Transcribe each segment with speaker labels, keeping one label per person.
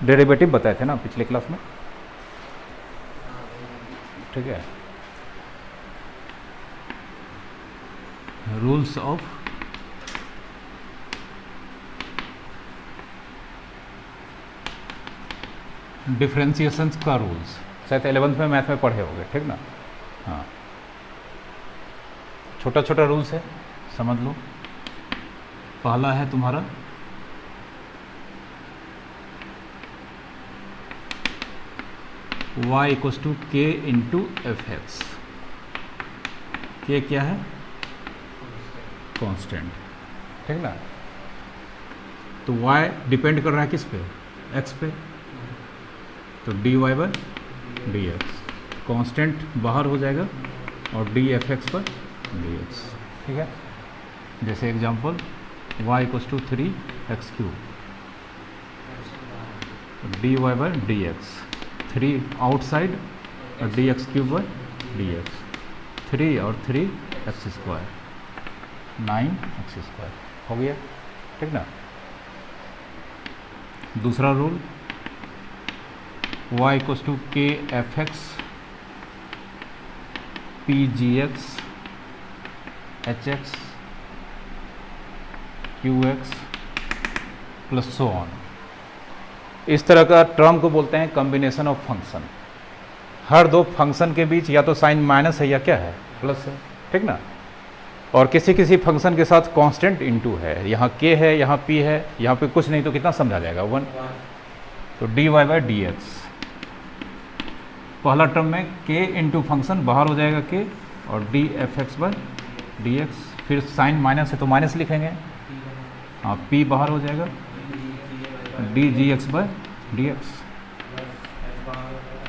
Speaker 1: Derivative बताए थे ना पिछले क्लास में, ठीक है। रूल्स ऑफ डिफरेंशिएशंस का रूल्स, शायद 11th में मैथ में पढ़े होंगे, ठीक ना। हाँ, छोटा छोटा रूल्स है, समझ लो। पहला है तुम्हारा y इक्वस टू के इंटू एफ एक्स। के क्या है? कांस्टेंट, ठीक ना। तो y डिपेंड कर रहा है किस पे? x पे। तो dy बाय dx, कांस्टेंट बाहर हो जाएगा और डी एफ एक्स पर dx, ठीक है। जैसे example y equals to 3x cube, D Y by D x, 3 outside और D x cube by D x, 3 और 3 एक्स स्क्वायर, 9 एक्स स्क्वायर हो गया, ठीक ना। दूसरा रूल y इक्वस टू के F x P G x H x Q x plus so on. इस तरह का टर्म को बोलते हैं कॉम्बिनेशन ऑफ फंक्शन। हर दो फंक्शन के बीच या तो साइन माइनस है या क्या है, प्लस है, ठीक ना। और किसी किसी फंक्शन के साथ कांस्टेंट इनटू है, यहाँ k है, यहाँ p है, यहाँ पे कुछ नहीं तो कितना समझा जाएगा 1। तो dy बाय डी एक्स, पहला टर्म में k इंटू फंक्शन बाहर हो जाएगा k और D F x by D x, फिर साइन माइनस है तो माइनस लिखेंगे, हाँ p बाहर हो जाएगा, d g x by D x,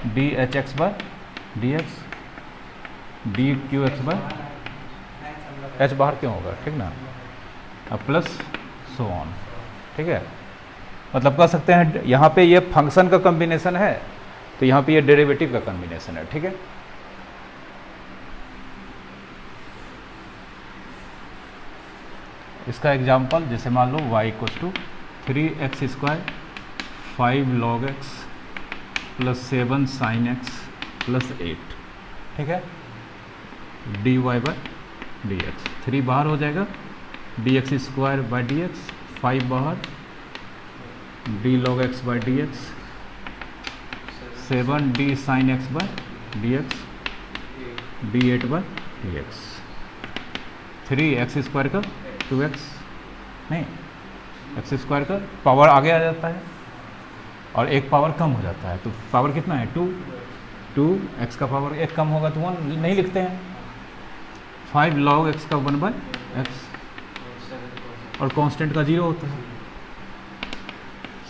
Speaker 1: d h x by D x, d q x by h बाहर क्यों होगा, ठीक ना। अब प्लस सो ऑन, ठीक है। मतलब कह सकते हैं यहाँ पे ये फंक्शन का कॉम्बिनेशन है तो यहाँ पे ये डेरिवेटिव का कॉम्बिनेशन है, ठीक है। इसका एग्जांपल जैसे मान लो y equals to 3x square 5 log x plus 7 sin x plus 8, ठीक है। D Y by D x, 3 बाहर हो जाएगा, d x square by D x, 5 बाहर, d log x by D x, 7 d sine x by D x, d 8 by D x, 3x square का 2x, नहीं x square का power आगे आ जाता है और एक पावर कम हो जाता है, तो पावर कितना है 2 एक्स का पावर एक कम होगा तो 1 नहीं लिखते हैं। 5 log x का 1 बाय एक्स और कांस्टेंट का 0 होता है।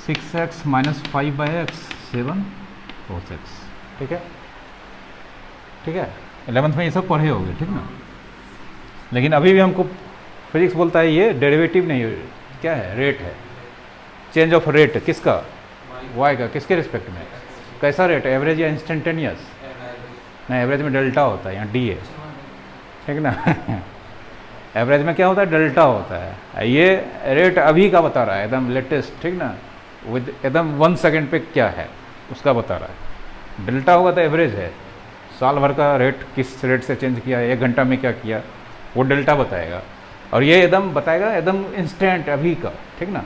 Speaker 1: 6x minus 5 by x 7 cos x, ठीक है, ठीक है। 11th में ये सब पढ़े होंगे, ठीक ना। लेकिन अभी भी हमको फिजिक्स बोलता है ये डेरिवेटिव नहीं है, क्या है, रेट है, चेंज ऑफ रेट किसका, y का, किसके रिस्पेक्ट में, कैसा रेट, एवरेज या इंस्टेंटेनियस, नहीं एवरेज में डेल्टा होता है, यहाँ डी है, ठीक ना। एवरेज में क्या होता है, डेल्टा होता है। ये रेट अभी का बता रहा है, एकदम लेटेस्ट, ठीक ना, विद एकदम 1 सेकेंड पे क्या है उसका बता रहा है। डेल्टा होगा तो एवरेज है, साल भर का रेट किस रेट से चेंज किया, 1 घंटा में क्या किया, वो डेल्टा बताएगा। और ये एकदम बताएगा एकदम इंस्टेंट अभी का, ठीक ना।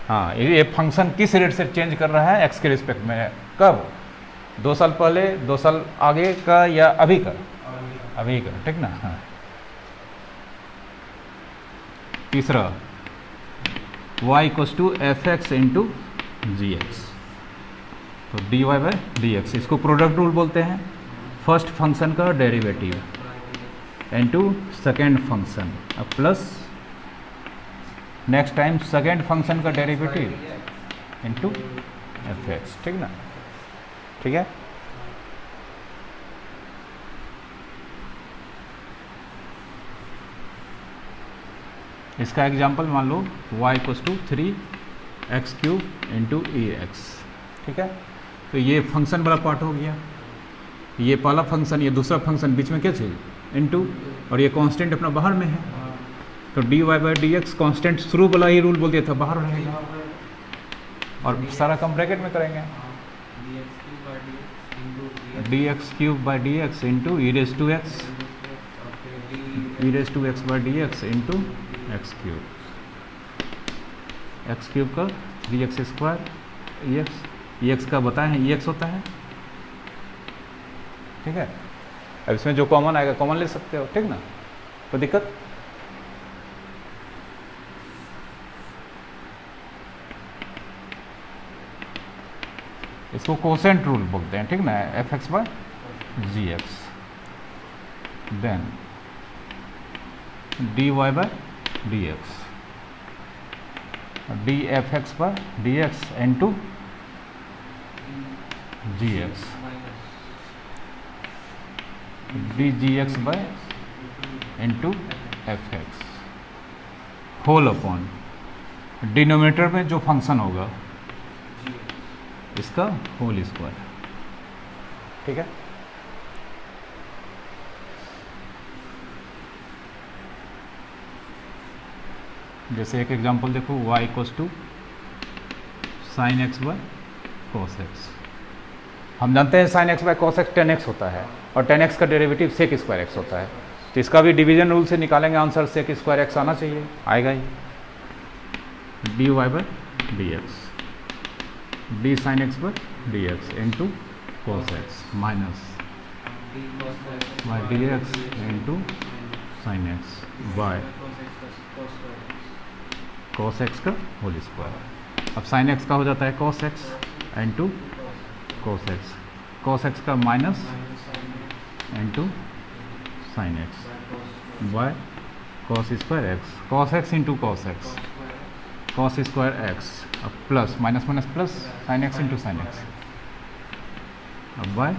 Speaker 1: हाँ, ये फंक्शन किस रेट से चेंज कर रहा है एक्स के रिस्पेक्ट में, कब, 2 साल पहले, 2 साल आगे का या अभी का, अभी का, ठीक ना। हाँ, तीसरा y equals to F X into ji X, तो D Y by D X, इसको प्रोडक्ट रूल बोलते हैं। फर्स्ट फंक्शन का derivative into second function plus next time second function का डेरिवेटिव इनटू एफ एक्स, ठीक ना, ठीक है। इसका एग्जांपल मान लो y equals to 3x cube into A X, ठीक है। तो ये फंक्शन वाला पार्ट हो गया, ये पहला फंक्शन, ये दूसरा फंक्शन, बीच में क्या चीज़ इनटू, और ये कांस्टेंट अपना बाहर में है, तो D Y by D x constant शुरू वाला ही रूल बोल दिया था, बाहर रहेगा। और सारा कम ब्रैकेट में करेंगे, d x cube by D x into e raise to x by D x into x cube का 3x स्क्वायर ई एक्स का बताए हैं ई एक्स होता है, ठीक है। अब इसमें जो कॉमन आएगा कॉमन ले सकते हो, ठीक ना, कोई दिक्कत। इसको कोसेंट रूल बोलते हैं, ठीक ना, f x by g x, then d Y by D x, d F x by D x into ji x, d g x by into f x, whole upon denominator में जो function होगा इसका whole square, ठीक है। जैसे एक example देखो, y equals to sine x by cos x. हम जानते हैं sine x by cos x tan x होता है और टेन एक्स का डेरिवेटिव सेक स्क्वायर एक्स होता है, तो इसका भी डिवीजन रूल से निकालेंगे आंसर, सेक स्क्वायर एक्स आना चाहिए, आएगा ही। D Y by D x, D sine x by D x into cos X minus by D x into sine x by cos X का होल स्क्वायर। अब sine X का हो जाता है cos X into cos X का minus into sine x by cos square X, cos X into cos square X, अब plus minus minus plus sine X into sine X, अब bye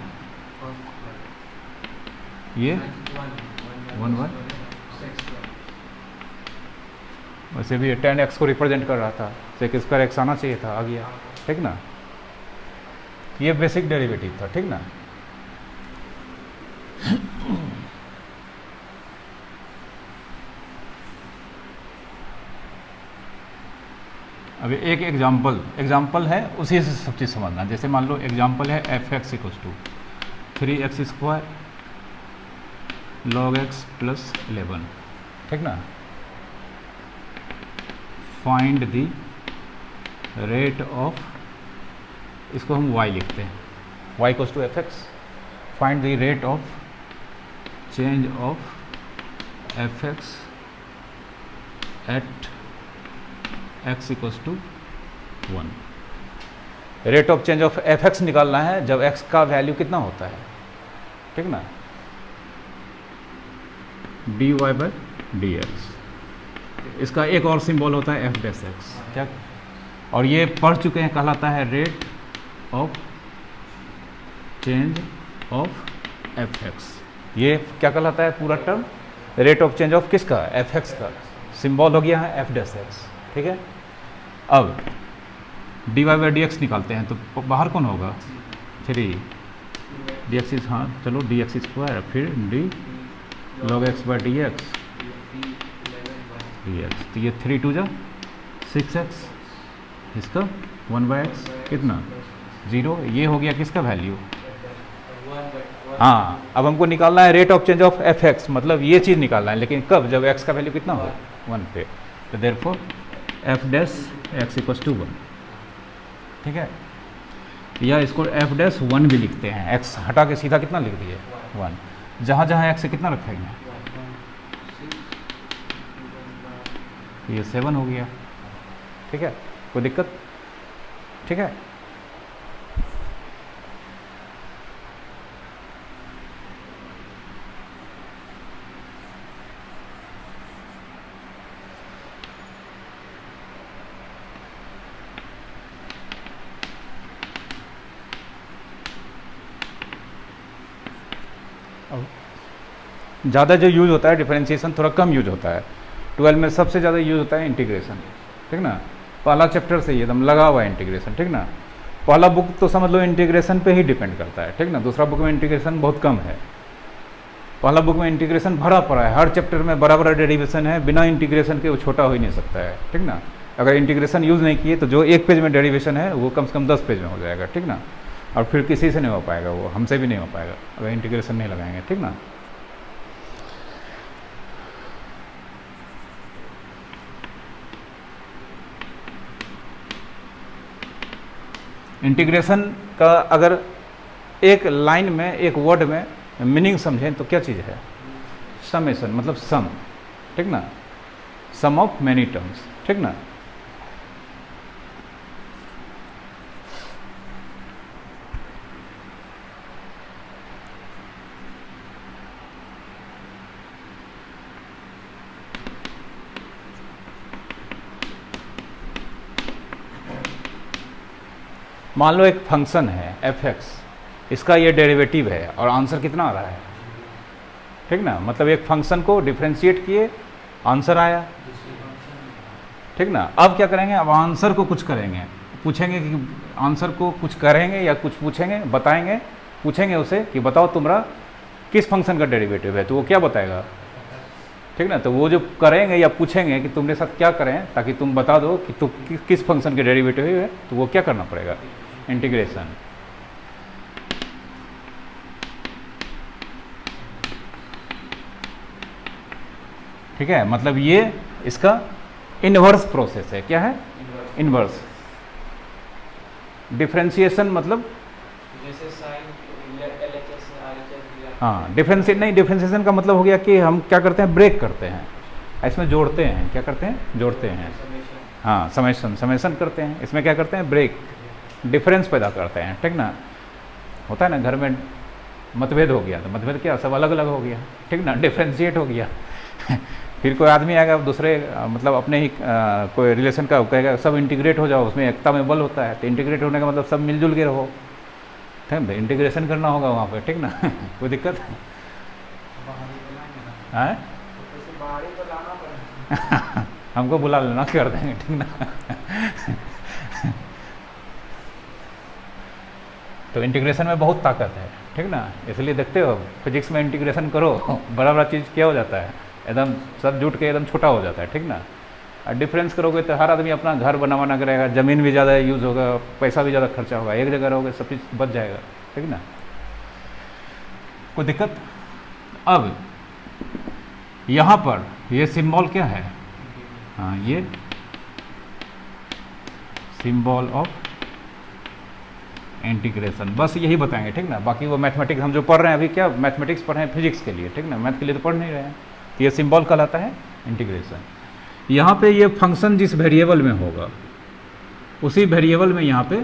Speaker 1: ये 1 bye, वैसे भी टेन एक्स को represent कर रहा था, सेक स्क्वायर एक्स आना चाहिए था, आ गया, ठीक ना। ये बेसिक डेरिवेटिव था, ठीक ना। अभी एक एग्जाम्पल है, उसी से सब चीज़ समझना। जैसे मान लो एग्जाम्पल है F x equals to 3x square log x plus 11, ठीक ना। फाइंड द रेट ऑफ, इसको हम y लिखते हैं, y equals to F X, find the rate of change of F X at x equals to 1। Rate of change of F X निकालना है जब x का वैल्यू कितना होता है, ठीक ना, D Y by D X. इसका एक और सिंबल होता है एफ डैश एक्स, क्या, और ये पढ़ चुके हैं, कहलाता है rate of change of F X. ये क्या कहलाता है पूरा term, rate of change of किसका, एफ एक्स का, सिंबल हो गया है एफ डैश एक्स, ठीक है। अब D Y by D X निकालते हैं, तो बाहर कौन होगा, 3 डी एक्स, हाँ चलो डी एक्स स्क्वायर, फिर D log x by D x, तो ये 3 2 जा 6x, इसका 1 बाई एक्स कितना 0, ये हो गया किसका वैल्यू, हाँ। अब हमको निकालना है rate of change of F x, मतलब ये चीज़ निकालना है, लेकिन कब, जब x का वैल्यू कितना हो 1 पे, तो therefore F dash X equals to 1, ठीक है। या इसको एफ डैश 1 भी लिखते हैं, x हटा के सीधा कितना लिख दिए 1, जहाँ जहाँ x से कितना रखेंगे, ये 7 हो गया, ठीक है, कोई दिक्कत, ठीक है। ज़्यादा जो यूज़ होता है डिफरेंशिएशन, थोड़ा कम यूज होता है। 12 में सबसे ज़्यादा यूज होता है इंटीग्रेशन, ठीक ना। पहला चैप्टर से ही एकदम लगा हुआ है इंटीग्रेशन, ठीक ना। पहला बुक तो समझ लो इंटीग्रेशन पे ही डिपेंड करता है, ठीक ना। दूसरा बुक में इंटीग्रेशन बहुत कम है, पहला बुक में इंटीग्रेशन भरा पड़ा है, हर चैप्टर में बड़ा बड़ा डेरिवेशन है, बिना इंटीग्रेशन के वो छोटा हो ही नहीं सकता है, ठीक ना। अगर इंटीग्रेशन यूज़ नहीं किए तो जो एक पेज में डेरिवेशन है वो कम से कम 10 पेज में हो जाएगा, ठीक ना। और फिर किसी से नहीं हो पाएगा, वो हमसे भी नहीं हो पाएगा अगर इंटीग्रेशन नहीं लगाएंगे, ठीक ना। इंटीग्रेशन का अगर एक लाइन में, एक वर्ड में मीनिंग समझें तो क्या चीज़ है? समेशन, मतलब सम, ठीक ना, सम ऑफ मैनी टर्म्स, ठीक ना। मान लो एक फंक्शन है f(x), इसका ये डेरिवेटिव है और आंसर कितना आ रहा है, ठीक ना। मतलब एक फंक्शन को डिफ्रेंशिएट किए, आंसर आया, ठीक ना। अब क्या करेंगे? अब आंसर को कुछ करेंगे, पूछेंगे कि आंसर को कुछ करेंगे या कुछ पूछेंगे, बताएंगे, पूछेंगे उसे कि बताओ तुम्हारा किस फंक्शन का डेरिवेटिव है, तो वो क्या बताएगा, ठीक ना। तो वो जो करेंगे या पूछेंगे कि तुमने साथ क्या करें ताकि तुम बता दो कि तुम किस फंक्शन के डेरिवेटिव है, तो वो क्या करना पड़ेगा? इंटीग्रेशन। ठीक है, मतलब ये इसका इनवर्स प्रोसेस है। क्या है? इनवर्स। डिफरेंशिएशन मतलब
Speaker 2: जैसे साइन LHS RHS,
Speaker 1: हाँ, डिफरेंशिएशन का मतलब हो गया कि हम क्या करते हैं? ब्रेक करते हैं, इसमें जोड़ते हैं। क्या करते हैं? जोड़ते हैं। हाँ, समेशन करते हैं। इसमें क्या करते हैं? ब्रेक, डिफरेंस पैदा करते हैं, ठीक ना। होता है ना, घर में मतभेद हो गया तो मतभेद क्या, सब अलग अलग हो गया, ठीक ना, डिफरेंशिएट हो गया। फिर कोई आदमी आएगा दूसरे मतलब अपने ही कोई रिलेशन का कहेगा सब इंटीग्रेट हो जाओ, उसमें एकता में बल होता है। तो इंटीग्रेट होने का मतलब सब मिलजुल के रहो, ठीक है, इंटीग्रेशन करना होगा वहाँ पे, ठीक ना। कोई दिक्कत है? हमको बुला लेना, कर देंगे, ठीक ना। तो इंटीग्रेशन में बहुत ताकत है, ठीक ना। इसलिए देखते हो फिजिक्स में इंटीग्रेशन करो, बड़ा बड़ा चीज़ क्या हो जाता है, एकदम सब जुट के एकदम छोटा हो जाता है, ठीक ना। और डिफरेंस करोगे तो हर आदमी अपना घर बनाना करेगा, ज़मीन भी ज़्यादा यूज़ होगा, पैसा भी ज़्यादा खर्चा होगा। एक जगह रहोगे सब चीज़ बच जाएगा, ठीक ना। कोई दिक्कत? अब यहाँ पर ये सिंबल क्या है? हाँ, ये सिंबल ऑफ इंटीग्रेशन, बस यही बताएंगे, ठीक ना। बाकी वो मैथमेटिक्स हम जो पढ़ रहे हैं अभी, क्या मैथमेटिक्स पढ़ रहे हैं फिजिक्स के लिए, ठीक ना, मैथ के लिए तो पढ़ नहीं रहे हैं। तो ये सिंबल कहलाता है इंटीग्रेशन। यहाँ पे ये फंक्शन जिस वेरिएबल में होगा उसी वेरिएबल में यहाँ पे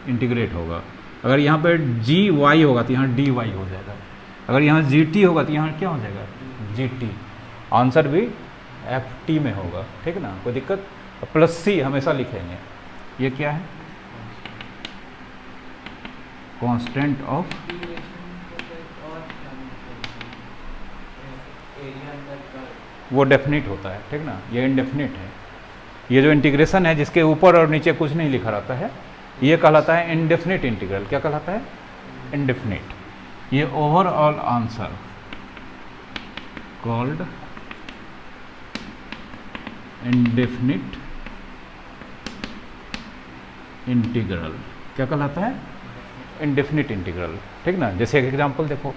Speaker 1: इंटीग्रेट होगा। अगर यहाँ पे GY होगा तो यहाँ DY हो जाएगा, अगर यहाँ GT होगा तो यहाँ क्या हो जाएगा? GT। आंसर भी FT में होगा, ठीक ना, कोई दिक्कत? +C हमेशा लिखेंगे। ये क्या है? कांस्टेंट ऑफ, वो डेफिनिट होता है, ठीक ना, ये इनडेफिनिट है। ये जो इंटीग्रेशन है जिसके ऊपर और नीचे कुछ नहीं लिखा रहता है, ये कहलाता है इनडेफिनिट इंटीग्रल। क्या कहलाता है? इनडेफिनिट। ये overall answer called indefinite integral. क्या कहलाता है? इनडेफिनिट इंटीग्रल, ठीक ना। जैसे एक एग्जांपल देखो,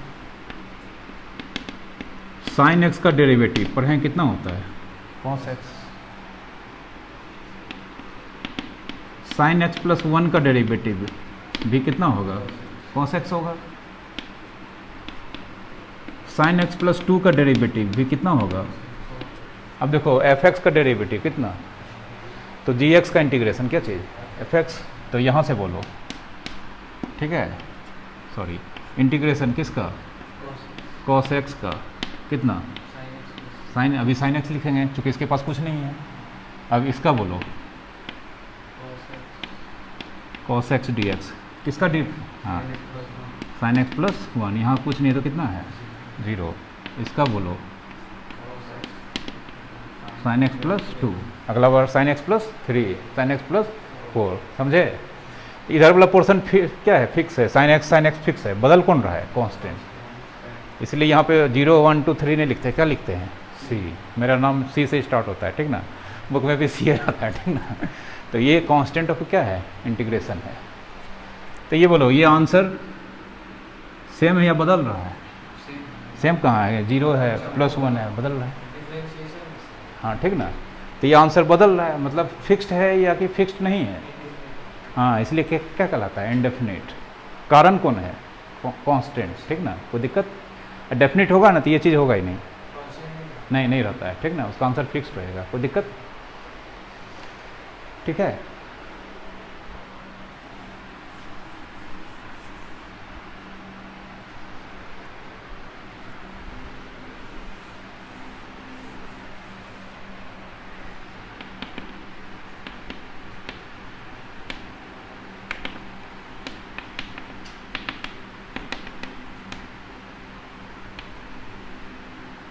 Speaker 1: sin x का डेरिवेटिव पढ़ें कितना होता है? cos x। sin x + 1 का डेरिवेटिव भी कितना होगा? cos x होगा। sin x + 2 का डेरिवेटिव भी कितना होगा? अब देखो f(x) का डेरिवेटिव कितना, तो gx का इंटीग्रेशन क्या चीज़? f(x), तो यहाँ से बोलो, ठीक है, सॉरी, इंटीग्रेशन किसका? cos x का कितना? साइन, अभी sin x लिखेंगे क्योंकि इसके पास कुछ नहीं है। अब इसका बोलो cos x dx, किसका डी? हाँ, sin x + 1, यहाँ कुछ नहीं तो कितना है? 0। इसका बोलो sin x + 2, अगला बार sin x + 3, sin x + 4, समझे? इधर वाला पोर्शन क्या है? फिक्स है। sin x फिक्स है, बदल कौन रहा है? कांस्टेंट। इसलिए यहाँ पे 0 1 2 3 नहीं लिखते, क्या लिखते हैं? C। मेरा नाम C से स्टार्ट होता है, ठीक ना। बुक में भी सी आता है, ठीक ना। तो ये कांस्टेंट ऑफ क्या है, इंटीग्रेशन है। तो ये बोलो, ये आंसर सेम है या बदल रहा है? सेम कहाँ है, 0 है +1 है, बदल रहा है। हाँ ठीक ना, तो ये आंसर बदल रहा है, मतलब फिक्स्ड है या कि फिक्स्ड नहीं है। हाँ, इसलिए क्या क्या कहलाता है, इनडेफिनिट। कारण कौन है, कांस्टेंट, ठीक ना। कोई दिक्कत, डेफिनिट होगा ना तो ये चीज़ होगा ही नहीं, नहीं रहता है, ठीक ना। उसका आंसर फिक्स्ड रहेगा, कोई दिक्कत, ठीक है।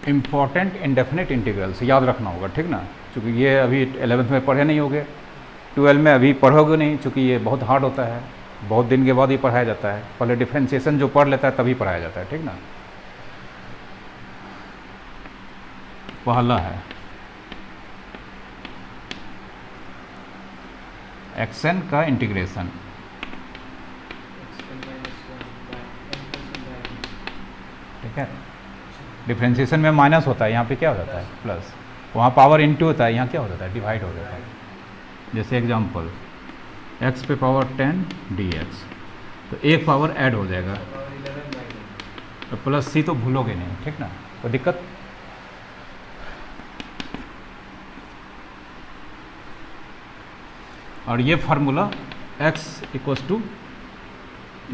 Speaker 1: इम्पॉर्टेंट इंडेफिनिट इंटीग्रल्स याद रखना होगा, ठीक ना। क्योंकि ये अभी 11th में पढ़े नहीं होगे, 12 में अभी पढ़ोगे नहीं, क्योंकि ये बहुत हार्ड होता है, बहुत दिन के बाद ही पढ़ाया जाता है। पहले डिफ्रेंशिएशन जो पढ़ लेता है तभी पढ़ाया जाता है, ठीक ना। पहला है एक्सन का इंटीग्रेशन, ठीक है। डिफ्रेंशिएशन में माइनस होता है, यहाँ पे क्या हो जाता है, प्लस। वहाँ पावर इनटू होता है, यहाँ क्या हो जाता है, डिवाइड हो जाता है। जैसे एग्जांपल x पे पावर 10 dx, तो एक पावर ऐड हो जाएगा, तो प्लस c तो भूलोगे नहीं, ठीक ना, कोई दिक्कत। और ये फार्मूला x =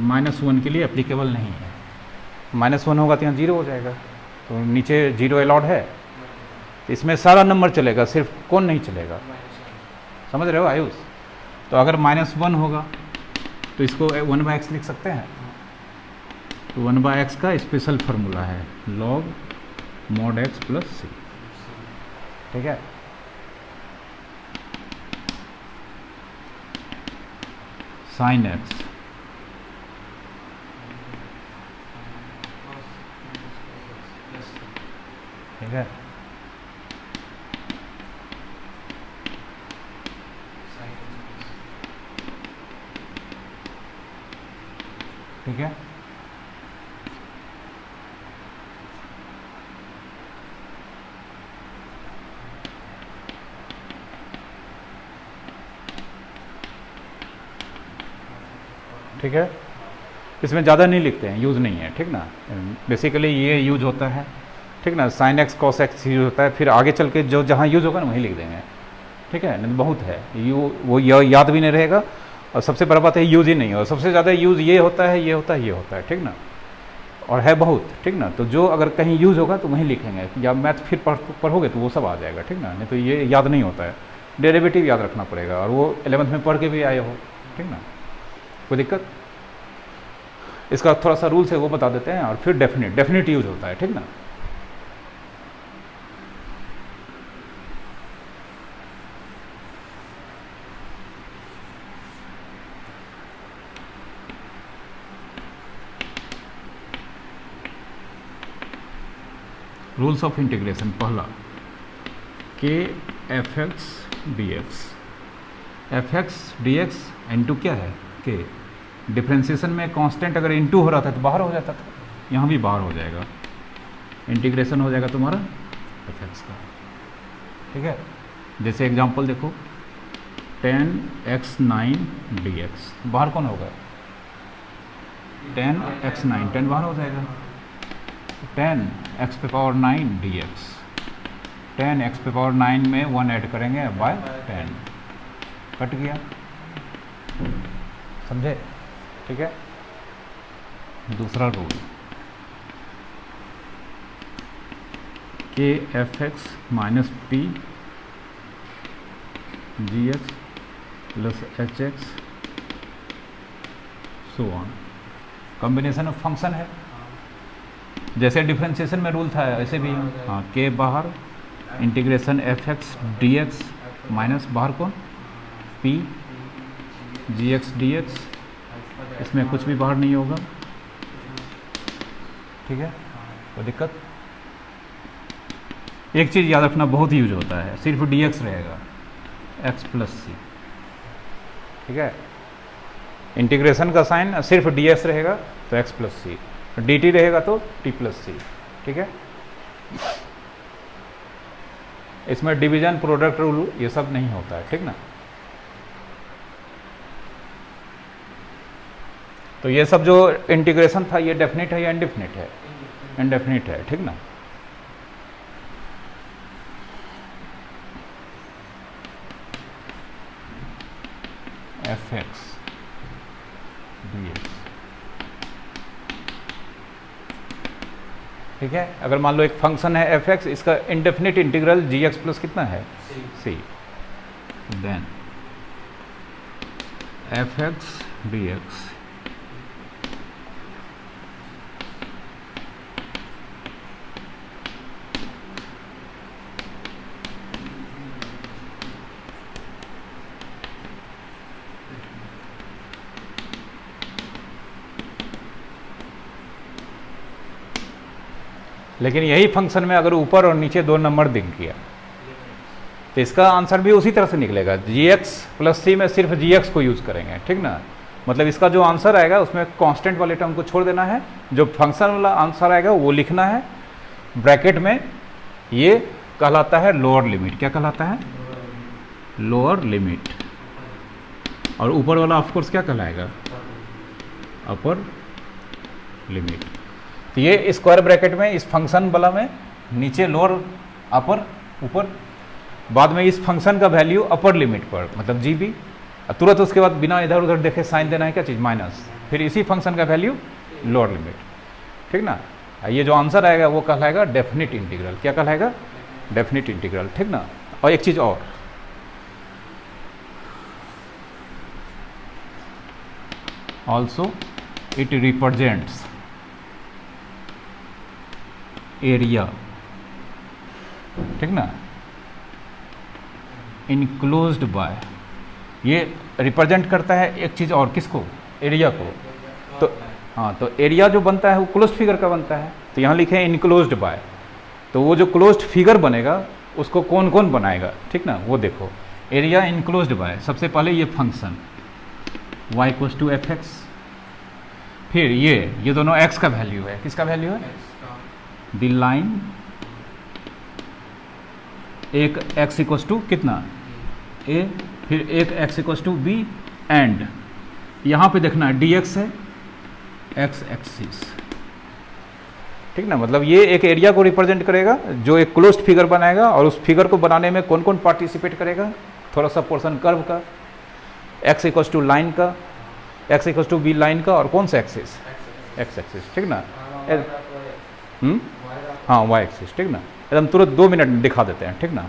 Speaker 1: -1 के लिए एप्लीकेबल नहीं है। -1 होगा तो यहाँ 0 हो जाएगा, तो नीचे 0 अलाउड है, तो इसमें सारा नंबर चलेगा, सिर्फ कौन नहीं चलेगा, समझ रहे हो आयुष। तो अगर -1 होगा तो इसको 1/x लिख सकते हैं। तो 1/x का स्पेशल फार्मूला है log mod x + c, ठीक है। sin x, ठीक है। ठीक है, ठीक है। इसमें ज़्यादा नहीं लिखते हैं, यूज़ नहीं है, ठीक ना। बेसिकली ये यूज होता है, ठीक ना। sin x cos x use होता है, फिर आगे चल के जो जहाँ यूज होगा ना वहीं लिख देंगे, ठीक है। नहीं बहुत है वो याद भी नहीं रहेगा, और सबसे बड़ा बात है यूज़ ही नहीं, और सबसे ज़्यादा यूज़ ये होता है, ये होता है, ये होता है, ठीक ना। और है बहुत, ठीक ना। तो जो अगर कहीं यूज़ होगा तो वहीं लिखेंगे, या मैथ फिर पढ़ोगे तो वो सब आ जाएगा, ठीक ना। नहीं तो ये याद नहीं होता है, डेरिवेटिव याद रखना पड़ेगा, और वो 11th में पढ़ के भी आए हो, ठीक ना, कोई दिक्कत। इसका थोड़ा सा रूल्स है वो बता देते हैं, और फिर डेफिनेट यूज होता है, ठीक ना। रूल्स ऑफ इंटीग्रेशन, पहला के fx dx, fx dx into क्या है, के। डिफ्रेंशिएशन में कांस्टेंट अगर इंटू हो रहा था तो बाहर हो जाता था, यहाँ भी बाहर हो जाएगा, इंटीग्रेशन हो जाएगा तुम्हारा fx का, ठीक है। जैसे एग्जांपल देखो 10x9 dx, बाहर कौन होगा, 10x9, 10 बाहर हो जाएगा, 10x⁹ dx, 10x⁹ में 1 ऐड करेंगे बाय 10, कट गया, समझे, ठीक है। दूसरा रूल के fx - p gx + hx so on, combination of function है। जैसे डिफरेंशिएशन में रूल था ऐसे भी, हाँ, के बाहर इंटीग्रेशन fx dx माइनस बाहर कौन p gx dx, इसमें कुछ भी बाहर नहीं होगा, ठीक है, कोई दिक्कत। एक चीज़ याद रखना, बहुत यूज होता है, सिर्फ dx रहेगा, एक्स प्लस सी। ठीक है, इंटीग्रेशन का साइन सिर्फ डी एक्स रहेगा तो एक्स प्लस सी, डी टी रहेगा तो टी प्लस सी। ठीक है, इसमें डिवीजन, प्रोडक्ट रूल ये सब नहीं होता है। ठीक ना, तो ये सब जो इंटीग्रेशन था ये डेफिनेट है या इनडेफिनेट है? इनडेफिनेट है। ठीक ना, एफ एक्स डी एक्स। ठीक है, अगर मान लो एक फंक्शन है एफ एक्स, इसका indefinite integral G X plus कितना है? C. Then F X D X लेकिन यही फंक्शन में अगर ऊपर और नीचे दो नंबर दिख गया तो इसका आंसर भी उसी तरह से निकलेगा। जी एक्स प्लस सी में सिर्फ जी एक्स को यूज़ करेंगे। ठीक ना, मतलब इसका जो आंसर आएगा उसमें कांस्टेंट वाले टर्म को छोड़ देना है, जो फंक्शन वाला आंसर आएगा वो लिखना है ब्रैकेट में। ये कहलाता है लोअर लिमिट। क्या कहलाता है? Lower limit. और ऊपर वाला ऑफकोर्स क्या कहलाएगा? Upper limit. तो ये स्क्वायर ब्रैकेट में इस फंक्शन वाला में नीचे लोअर, अपर, ऊपर, बाद में इस फंक्शन का वैल्यू अपर लिमिट पर, मतलब जी बी, तुरंत उसके बाद बिना इधर उधर देखे साइन देना है क्या चीज़? माइनस, फिर इसी फंक्शन का वैल्यू लोअर लिमिट। ठीक ना, ये जो आंसर आएगा वो कहलाएगा डेफिनिट इंटीग्रल। क्या कहलाएगा? Definite integral. ठीक ना, और एक चीज़ और, ऑल्सो इट रिप्रेजेंट्स एरिया। ठीक ना, इनक्लोज्ड बाय, ये रिप्रेजेंट करता है एक चीज़ और, किसको? एरिया को। तो हाँ, तो एरिया जो बनता है वो क्लोज्ड फिगर का बनता है, तो यहाँ लिखे हैं इनक्लोज्ड बाय। तो वो जो क्लोज्ड फिगर बनेगा उसको कौन कौन बनाएगा? ठीक ना, वो देखो, एरिया इनक्लोज्ड बाय, सबसे पहले ये function y equals to F X, फिर ये दोनों x का वैल्यू है। किसका वैल्यू है? द लाइन, एक x इक्वल्स टू कितना? a, फिर एक x equals to b, and यहाँ पे देखना है dx है x एक्सिस। ठीक ना, मतलब ये एक एरिया को रिप्रेजेंट करेगा जो एक क्लोज्ड फिगर बनाएगा, और उस फिगर को बनाने में कौन कौन पार्टिसिपेट करेगा? थोड़ा सा पोर्शन कर्व का, x इक्वल्स टू लाइन का, x equals to b line का, और कौन सा एक्सिस? x axis. ठीक ना, हाँ y एक्सिस। ठीक ना, एकदम तुरंत 2 मिनट में दिखा देते हैं। ठीक ना,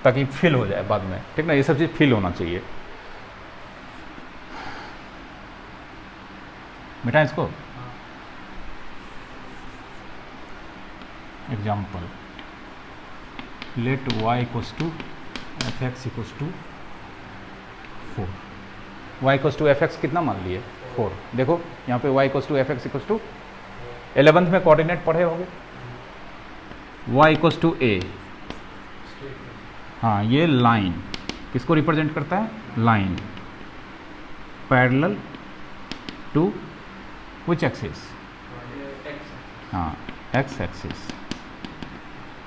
Speaker 1: ताकि फिल हो जाए बाद में। ठीक ना, ये सब चीज़ फिल होना चाहिए। मिटा इसको। Example, let y equals to F x equals to 4। y equals to F X कितना मान लिए? 4। देखो यहाँ पे y equals to F x equals to 11th में कोऑर्डिनेट पढ़े होंगे, y इक्वल्स टू a। हाँ, ये लाइन किसको रिप्रेजेंट करता है? Line parallel to which axis? हाँ, x एक्सिस।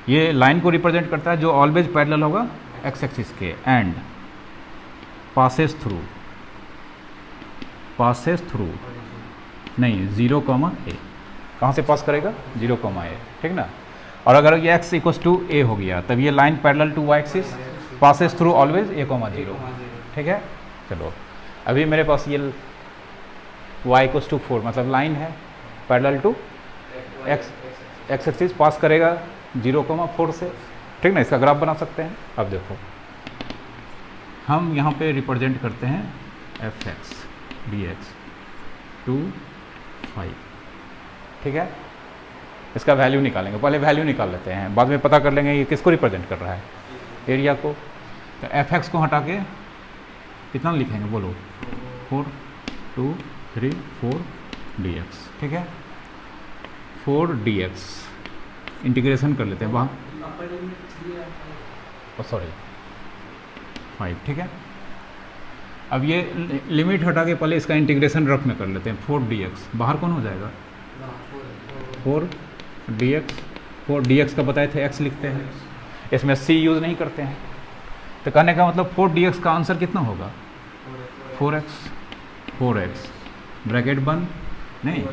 Speaker 1: ये लाइन को रिप्रेजेंट करता है जो ऑलवेज पैरेलल होगा x एक्सिस के, एंड पासेस थ्रू नहीं 0, a। कहाँ से पास करेगा? 0, a। ठीक ना, और अगर ये x इक्वल्स टू a हो गया तब ये line parallel to y axis, passes through always a, 0। ठीक है, चलो अभी मेरे पास ये y इक्वल्स टू 4, मतलब लाइन है पैरेलल टू x एक्सिस, पास करेगा 0, 4 से। ठीक ना, इसका ग्राफ बना सकते हैं। अब देखो, हम यहाँ पे रिप्रेजेंट करते हैं एफ एक्स डी एक्स 2, 5। ठीक है, इसका वैल्यू निकालेंगे, पहले वैल्यू निकाल लेते हैं, बाद में पता कर लेंगे ये किसको रिप्रेजेंट कर रहा है? एरिया को। तो एफ एक्स को हटा के कितना लिखेंगे बोलो? 4, 2, 3, 4 डी एक्स। ठीक है, 4 डी एक्स इंटीग्रेशन कर लेते हैं वहाँ, सॉरी 5, ठीक है। अब ये लिमिट हटा के पहले इसका इंटीग्रेशन रफ में कर लेते हैं। 4dx बाहर कौन हो जाएगा, 4dx। 4dx का बताए थे x लिखते हैं, इसमें c यूज़ नहीं करते हैं। तो कहने का मतलब 4dx का आंसर कितना होगा, 4x ब्रैकेट बंद, नहीं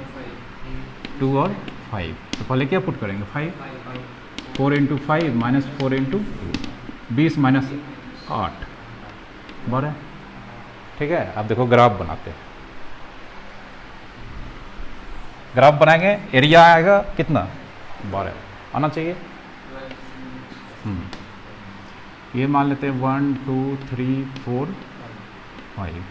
Speaker 1: 2 और 5। तो पहले क्या पुट करेंगे, 5, 4 इंटू 5 माइनस 4 इंटू 20 माइनस 8 12, ठीक है। अब देखो ग्राफ बनाते हैं। ग्राफ बनाएंगे, एरिया आएगा कितना, 12 आना चाहिए। ये मान लेते हैं 1 2 3 4 5,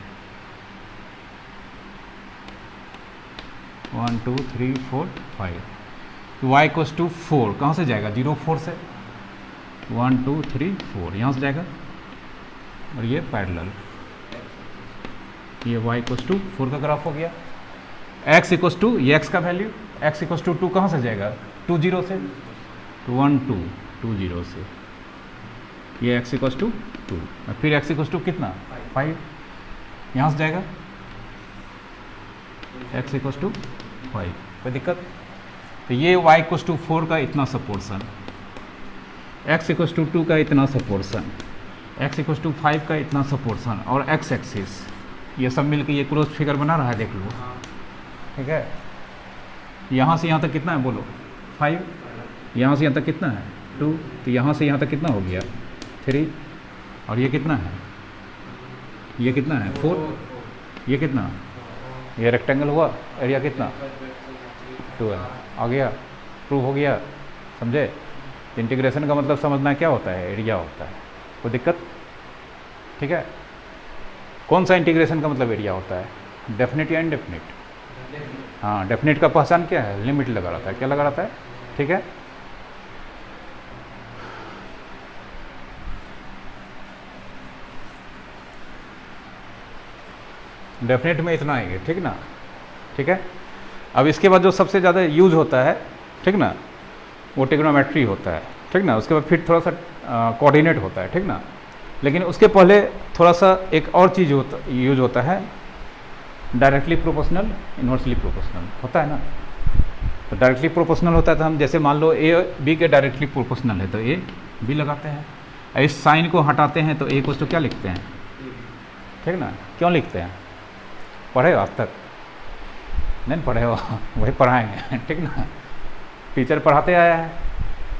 Speaker 1: 1 2 3 4 5। y इक्वल्स टू 4 कहाँ से जाएगा, 0 4 से, 1 2 3 4 यहाँ से जाएगा, और ये पैरेलल, ये y इक्वल्स टू 4 का ग्राफ हो गया। x इक्वल्स टू, ये x का वैल्यू, x इक्वल्स टू 2 कहाँ से जाएगा, 2 0 से, 1 2 2 0 से, ये x इक्वल्स टू 2, और फिर x इक्वल्स टू कितना, 5 यहाँ से जाएगा, x इक्वल्स टू 5, कोई दिक्कत। तो ये y इक्वल्स टू 4 का इतना सा पोर्सन, x इक्वल्स टू 2 का इतना सा पोर्सन, x इक्वल्स टू 5 का इतना सा पोर्सन, और x एक्सिस ये सब मिलकर ये क्लोज फिगर बना रहा है, देख लो, ठीक है। यहाँ से यहाँ तक कितना है बोलो, 5, यहाँ से यहाँ तक कितना है, 2, तो यहाँ से यहाँ तक कितना हो गया, 3, और ये कितना है, ये कितना है, 4, ये कितना, ये रेक्टेंगल हुआ, एरिया कितना, 12 आ गया, प्रूव हो गया, समझे। इंटीग्रेशन का मतलब समझना क्या होता है, एरिया होता है, कोई दिक्कत, ठीक है। कौन सा इंटीग्रेशन का मतलब एरिया होता है, डेफिनेट या इनडेफिनेट, हाँ डेफिनेट का पहचान क्या है, लिमिट लगा रहता है, क्या लगा रहता है, ठीक है। डेफिनेट में इतना आएंगे, ठीक ना, ठीक है। अब इसके बाद जो सबसे ज़्यादा यूज होता है, ठीक ना, वो ट्रिग्नोमेट्री होता है, ठीक ना। उसके बाद फिर थोड़ा सा कोऑर्डिनेट होता है, ठीक ना। लेकिन उसके पहले थोड़ा सा एक और चीज़ यूज होता है, डायरेक्टली प्रोपोर्शनल, इन्वर्सली प्रोपोर्शनल होता है ना। तो डायरेक्टली प्रोपोर्शनल होता है तो हम जैसे मान लो ए बी के डायरेक्टली प्रोपोर्शनल है तो ए बी लगाते हैं। इस साइन को हटाते हैं तो ए को तो क्या लिखते हैं, ठीक ना, क्यों लिखते हैं, पढ़े हो आज तक, नहीं पढ़े हो, वही पढ़ाएंगे, ठीक ना। टीचर पढ़ाते आया है,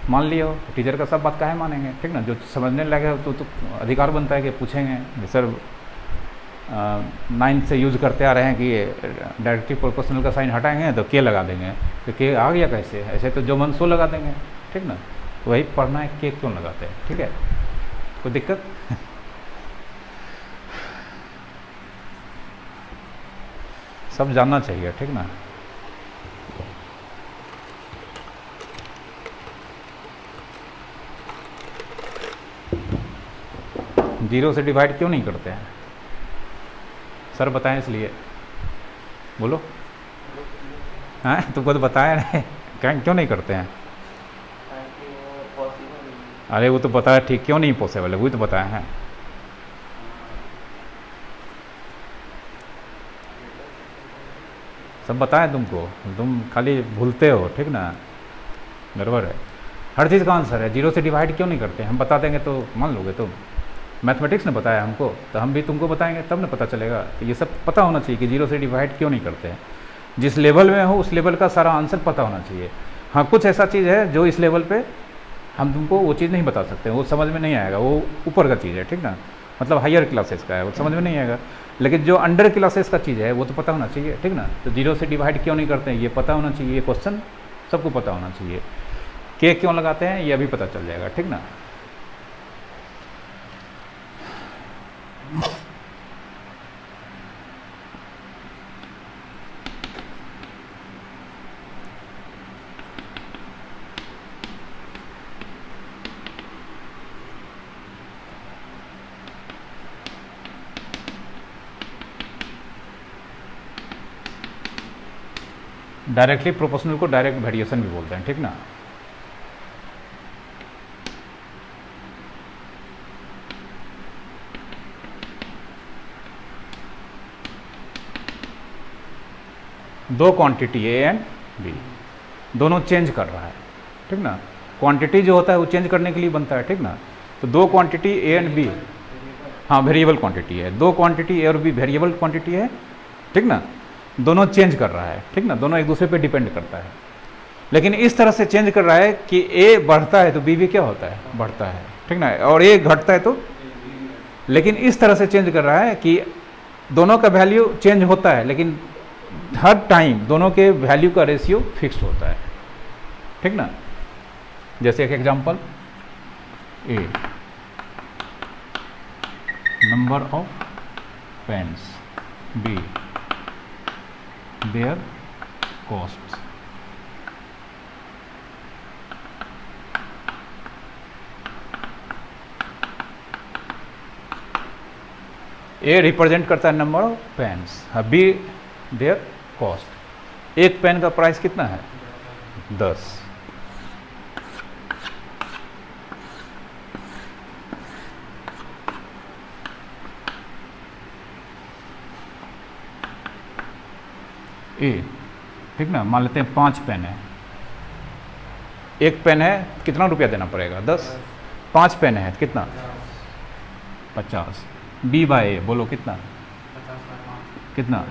Speaker 1: मान लियो, टीचर का सब बात काहे मानेंगे, ठीक ना। जो समझने लगे तो अधिकार बनता है कि पूछेंगे, सर 9 से यूज़ करते आ रहे हैं कि डायरेक्टली प्रोपोर्शनल का साइन हटाएंगे तो के लगा देंगे, तो के आ गया कैसे, ऐसे तो जो मन सो लगा देंगे, ठीक ना। वही पढ़ना है, के क्यों लगाते हैं, ठीक है, कोई दिक्कत। सब जानना चाहिए, ठीक ना। जीरो से डिवाइड क्यों नहीं करते हैं, सर बताएं, इसलिए बोलो, हाँ तुमको तो बताया नहीं, क्यों नहीं करते हैं, अरे वो तो बताया ठीक, क्यों नहीं पॉसिबल है, वही तो बताया है। सब बताएं तुमको, तुम खाली भूलते हो, ठीक ना, गड़बड़ है। हर चीज़ का आंसर है, जीरो से डिवाइड क्यों नहीं करते, हम बता देंगे तो मान लोगे तुम। मैथमेटिक्स ने बताया हमको, तो हम भी तुमको बताएंगे तब ना पता चलेगा। तो ये सब पता होना चाहिए कि जीरो से डिवाइड क्यों नहीं करते हैं। जिस लेवल में हो उस लेवल का सारा आंसर पता होना चाहिए। हाँ कुछ ऐसा चीज़ है जो इस लेवल पे हम तुमको वो चीज़ नहीं बता सकते, वो समझ में नहीं आएगा, वो ऊपर का चीज़ है, ठीक ना, मतलब हायर क्लासेस का है, वो समझ में नहीं आएगा। लेकिन जो अंडर क्लासेस का चीज़ है वो तो पता होना चाहिए, ठीक ना। तो जीरो से डिवाइड क्यों नहीं करते हैं ये पता होना चाहिए, ये क्वेश्चन सबको पता होना चाहिए। के क्यों लगाते हैं ये अभी पता चल जाएगा, ठीक ना। डायरेक्टली प्रोपोर्शनल को डायरेक्ट वेरिएशन भी बोलते हैं, ठीक ना। दो क्वांटिटी ए एंड बी, दोनों चेंज कर रहा है, ठीक ना। क्वांटिटी जो होता है वो चेंज करने के लिए बनता है, ठीक ना। तो दो क्वांटिटी ए एंड बी, हाँ वेरिएबल क्वांटिटी है, दो क्वांटिटी ए और बी वेरिएबल क्वांटिटी है, ठीक ना। दोनों चेंज कर रहा है, ठीक ना, दोनों एक दूसरे पे डिपेंड करता है। लेकिन इस तरह से चेंज कर रहा है कि ए बढ़ता है तो बी भी क्या होता है, बढ़ता है, ठीक ना, और ए घटता है तो, लेकिन इस तरह से चेंज कर रहा है कि दोनों का वैल्यू चेंज होता है, लेकिन हर टाइम दोनों के वैल्यू का रेशियो फिक्स्ड होता है, ठीक ना। जैसे एक example, A number of pens, B their cost. A represent करता है number of pens, B their cost. एक पेन का प्राइस कितना है, 10। ए, ठीक ना, मान लेते हैं 5 पेन है, एक पेन है कितना रुपया देना पड़ेगा, 10। 5 पेन है कितना, 50। बी बाय ए बोलो कितना, कितना,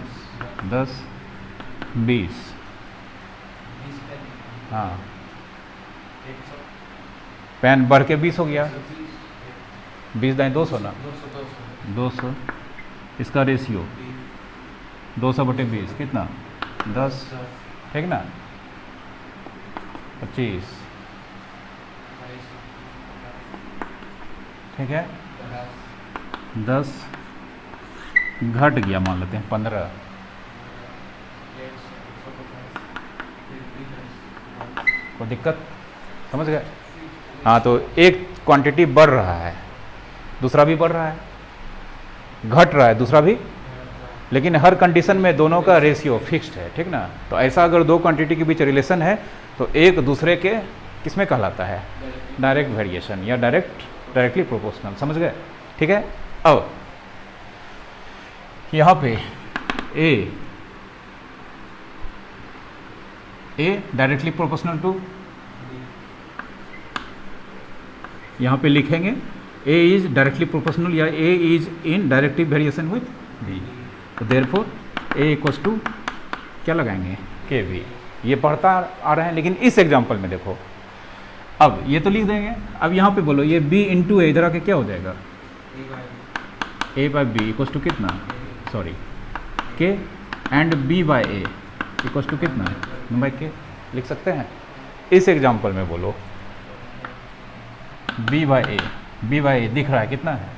Speaker 1: 10, 20, हाँ पेन बढ़ के 20 हो गया, 20 दाएँ 200 ना, 200। इसका रेशियो 200/20 कितना, 10, ठीक ना, 25, ठीक है। 10 घट गया, मान लेते हैं 15, कोई दिक्कत, समझ गए। हाँ तो एक क्वांटिटी बढ़ रहा है, दूसरा भी बढ़ रहा है, घट रहा है दूसरा भी, लेकिन हर कंडीशन में दोनों का रेशियो फिक्स्ड है, ठीक ना। तो ऐसा अगर दो क्वांटिटी के बीच रिलेशन है तो एक दूसरे के किसमें कहलाता है, डायरेक्ट वेरिएशन या डायरेक्टली प्रोपोर्शनल, समझ गए, ठीक है। अब यहाँ पे ए डायरेक्टली प्रोपोर्शनल टू, यहाँ पे लिखेंगे ए इज डायरेक्टली प्रोपोर्शनल या A is in directive variation with B. तो देयरफॉर ए इक्वल्स टू क्या लगाएंगे, के वी। ये पढ़ता आ रहे हैं, लेकिन इस एग्जांपल में देखो, अब ये तो लिख देंगे, अब यहाँ पे बोलो ये बी इंटू ए, इधर आके क्या हो जाएगा, A by B equals to कितना, sorry K, and B by A equals to कितना, बाय के, लिख सकते हैं। इस एग्जांपल में बोलो बी बाय ए दिख रहा है कितना है,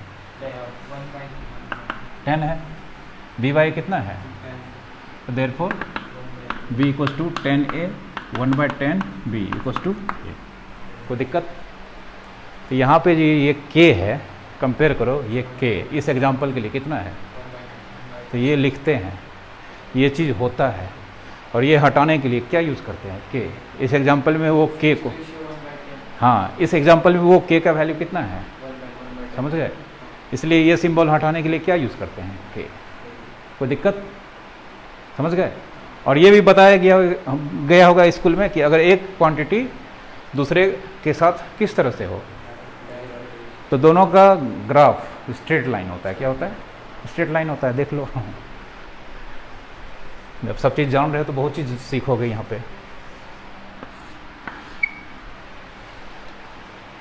Speaker 1: 10 है, बी बाय ए कितना है, तो therefore B equals to 10a 1/10 B equals to A. कोई दिक्कत। तो यहाँ पे ये के है, कंपेयर करो, ये के इस एग्जांपल के लिए कितना है, तो ये लिखते हैं, ये चीज़ होता है, और ये हटाने के लिए क्या यूज़ करते हैं, के। इस एग्जांपल में वो के को, हाँ इस एग्जांपल में वो के का वैल्यू कितना है, समझ गए, इसलिए ये सिंबल हटाने के लिए क्या यूज़ करते हैं, के। कोई दिक्कत, समझ गए। और ये भी बताया गया होगा स्कूल में कि अगर एक क्वांटिटी दूसरे के साथ किस तरह से हो, तो दोनों का ग्राफ स्ट्रेट लाइन होता है, क्या होता है, स्ट्रेट लाइन होता है, देख लो। जब सब चीज़ जान रहे हो तो बहुत चीज़ सीखोगे यहाँ पे।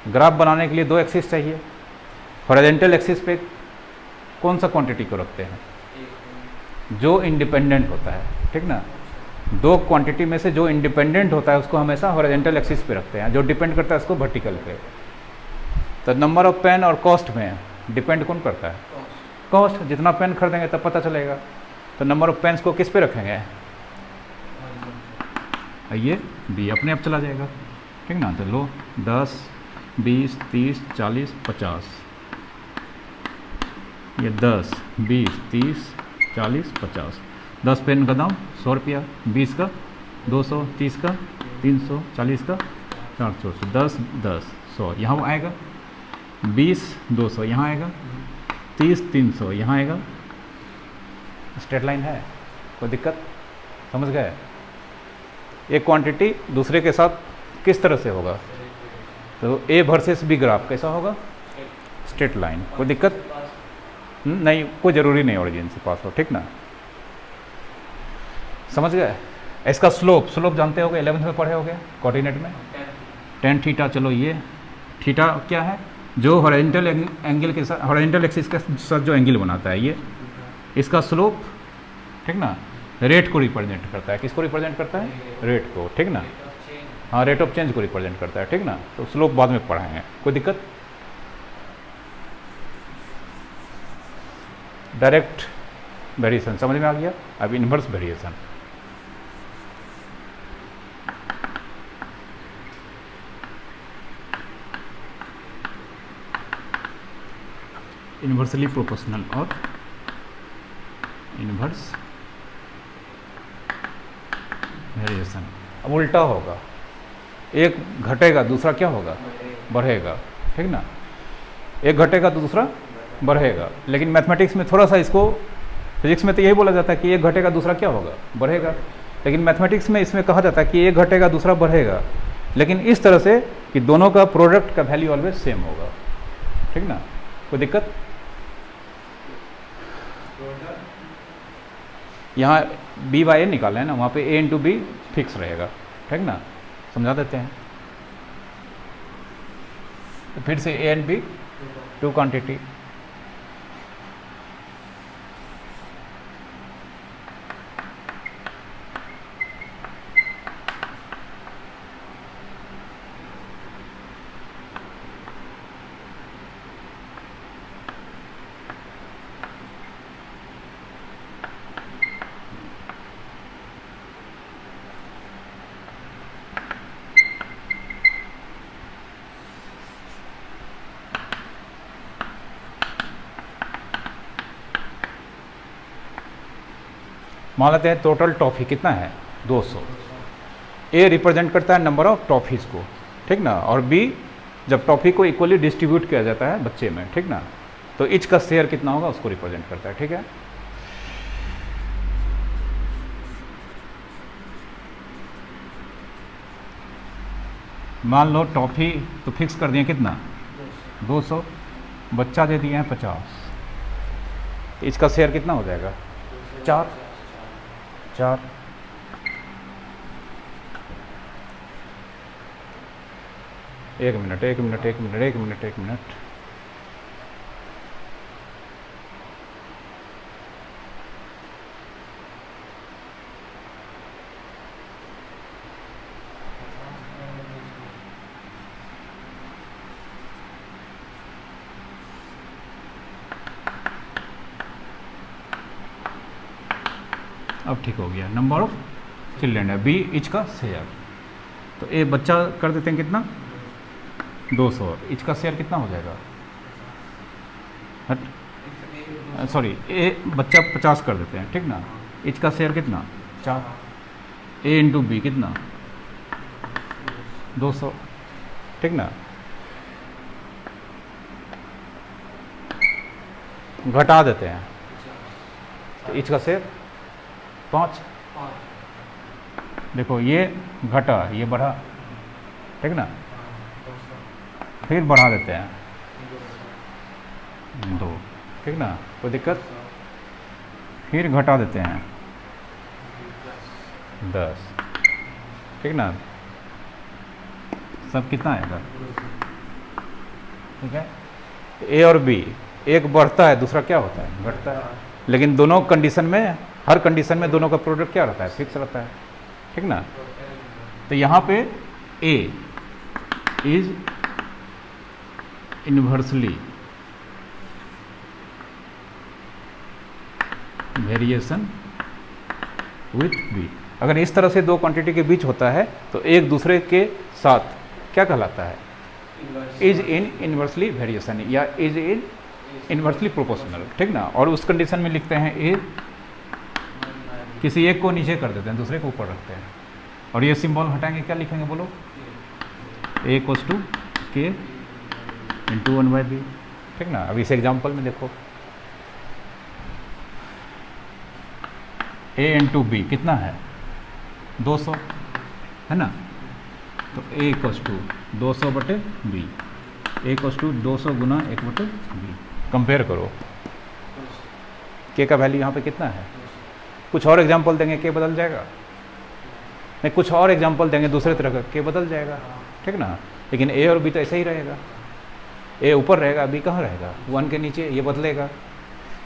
Speaker 1: ग्राफ बनाने के लिए दो एक्सिस चाहिए। हॉरिजॉन्टल एक्सिस पे कौन सा क्वांटिटी को रखते हैं, जो इंडिपेंडेंट होता है, ठीक ना। दो क्वांटिटी में से जो इंडिपेंडेंट होता है उसको हमेशा हॉरिजॉन्टल एक्सिस पे रखते हैं, जो डिपेंड करता है उसको वर्टिकल पे। तो नंबर ऑफ पेन और कॉस्ट में डिपेंड कौन करता है, कॉस्ट। जितना पेन खरीदेंगे तब पता चलेगा। तो नंबर ऑफ पेन्स को किस पे रखेंगे, ये बी अपने आप चला जाएगा, ठीक ना। तो लो 10 20 30 40 50, ये 10 20 30 40 50। 10 पेन का दाम 100 रुपया, 20 का 200, 30 का 300, 40 का 400, 10 10 100 यहाँ आएगा, 20 200 यहाँ आएगा, 30 300 यहाँ आएगा। स्ट्रेट लाइन है, कोई दिक्कत, समझ गए? एक क्वांटिटी दूसरे के साथ किस तरह से होगा? तो ए वर्सेस बी ग्राफ कैसा होगा? Straight line. कोई दिक्कत नहीं, कोई ज़रूरी नहीं ओरिजिन से पास हो, ठीक ना? समझ गए? इसका स्लोप जानते होगे, 11th में पढ़े होगे कोऑर्डिनेट में, tan थीटा। चलो ये थीटा क्या है? जो हॉरिजॉन्टल एंगल के साथ, हॉरिजॉन्टल एक्सिस के साथ जो एंगल बनाता है ये, इसका स्लोप, ठीक ना, रेट को रिप्रेजेंट करता है। किसको रिप्रेजेंट करता है? रेट को, ठीक ना? हाँ, रेट ऑफ चेंज को रिप्रेजेंट करता है, ठीक ना? तो स्लोप बाद में पढ़ाएंगे, कोई दिक्कत? डायरेक्ट वेरिएशन समझ में आ गया? अब इन्वर्स वेरिएशन। इन्वर्सली प्रोपोर्शनल और इन्वर्स वेरिएशन। अब उल्टा होगा, एक घटेगा दूसरा क्या होगा? बढ़ेगा, ठीक ना? एक घटेगा तो दूसरा बढ़ेगा। लेकिन मैथमेटिक्स में थोड़ा सा इसको, फिजिक्स में तो यही बोला जाता है कि एक घटेगा दूसरा क्या होगा? बढ़ेगा। लेकिन मैथमेटिक्स में इसमें कहा जाता है कि एक घटेगा दूसरा बढ़ेगा, लेकिन इस तरह से कि दोनों का प्रोडक्ट का वैल्यू ऑलवेज सेम होगा, ठीक ना? कोई दिक्कत? यहाँ बी बाई ए निकाले हैं ना, वहाँ पे ए इंटू बी फिक्स रहेगा, ठीक ना? समझा देते हैं। तो फिर से A and B two quantity. मान लेते हैं टोटल टॉफ़ी कितना है? 200। ए रिप्रेजेंट करता है नंबर ऑफ टॉफ़ीज़ को, ठीक ना? और बी जब टॉफ़ी को इक्वली डिस्ट्रीब्यूट किया जाता है बच्चे में, ठीक ना, तो ईच का शेयर कितना होगा उसको रिप्रेजेंट करता है, ठीक है? मान लो टॉफ़ी तो फिक्स कर दिए कितना? 200। बच्चा दे दिए हैं 50। इसका शेयर कितना हो जाएगा? 4। एक मिनट। अब ठीक हो गया। नंबर ऑफ चिल्ड्रन है, बी ईच का शेयर। तो ए बच्चा कर देते हैं कितना? 200। ईच का शेयर कितना हो जाएगा? सॉरी, ए बच्चा 50 कर देते हैं, ठीक ना? ईच का शेयर कितना? 4। ए इंटू बी कितना? 200, ठीक ना? घटा देते हैं तो ईच का शेयर 5। देखो ये घटा, ये बढ़ा, ठीक ना? फिर बढ़ा देते हैं 2, ठीक ना? कोई दिक्कत? फिर घटा देते हैं 10, ठीक ना? सब कितना आएगा? ठीक है। ए और बी, एक बढ़ता है दूसरा क्या होता है? घटता है। लेकिन दोनों कंडीशन में, हर कंडीशन में दोनों का प्रोडक्ट क्या रहता है? फिक्स रहता है, ठीक ना? तो यहाँ पे A is inversely variation with B. अगर इस तरह से दो क्वांटिटी के बीच होता है तो एक दूसरे के साथ क्या कहलाता है? इज इन इन्वर्सली वेरिएशन या इज इन इन्वर्सली प्रोपोर्शनल, ठीक ना? और उस कंडीशन में लिखते हैं ए, किसी एक को नीचे कर देते हैं, दूसरे को ऊपर रखते हैं। और ये सिंबल हटाएंगे, क्या लिखेंगे बोलो? ए इक्वल्स टू के इंटू 1/b, ठीक ना? अब इस एग्जाम्पल में देखो, ए इंटू बी कितना है? 200 है ना, तो A इक्वल्स टू 200 बटे बी, A इक्वल्स टू 200 गुना 1 बटे बी। कंपेयर करो के का वैल्यू यहाँ पे कितना है। कुछ और एग्जांपल देंगे के बदल जाएगा, नहीं कुछ और एग्जांपल देंगे दूसरे तरह का के बदल जाएगा, ठीक ना। लेकिन ए और बी तो ऐसे ही रहेगा, ए ऊपर रहेगा बी कहाँ रहेगा, 1 के नीचे, ये बदलेगा।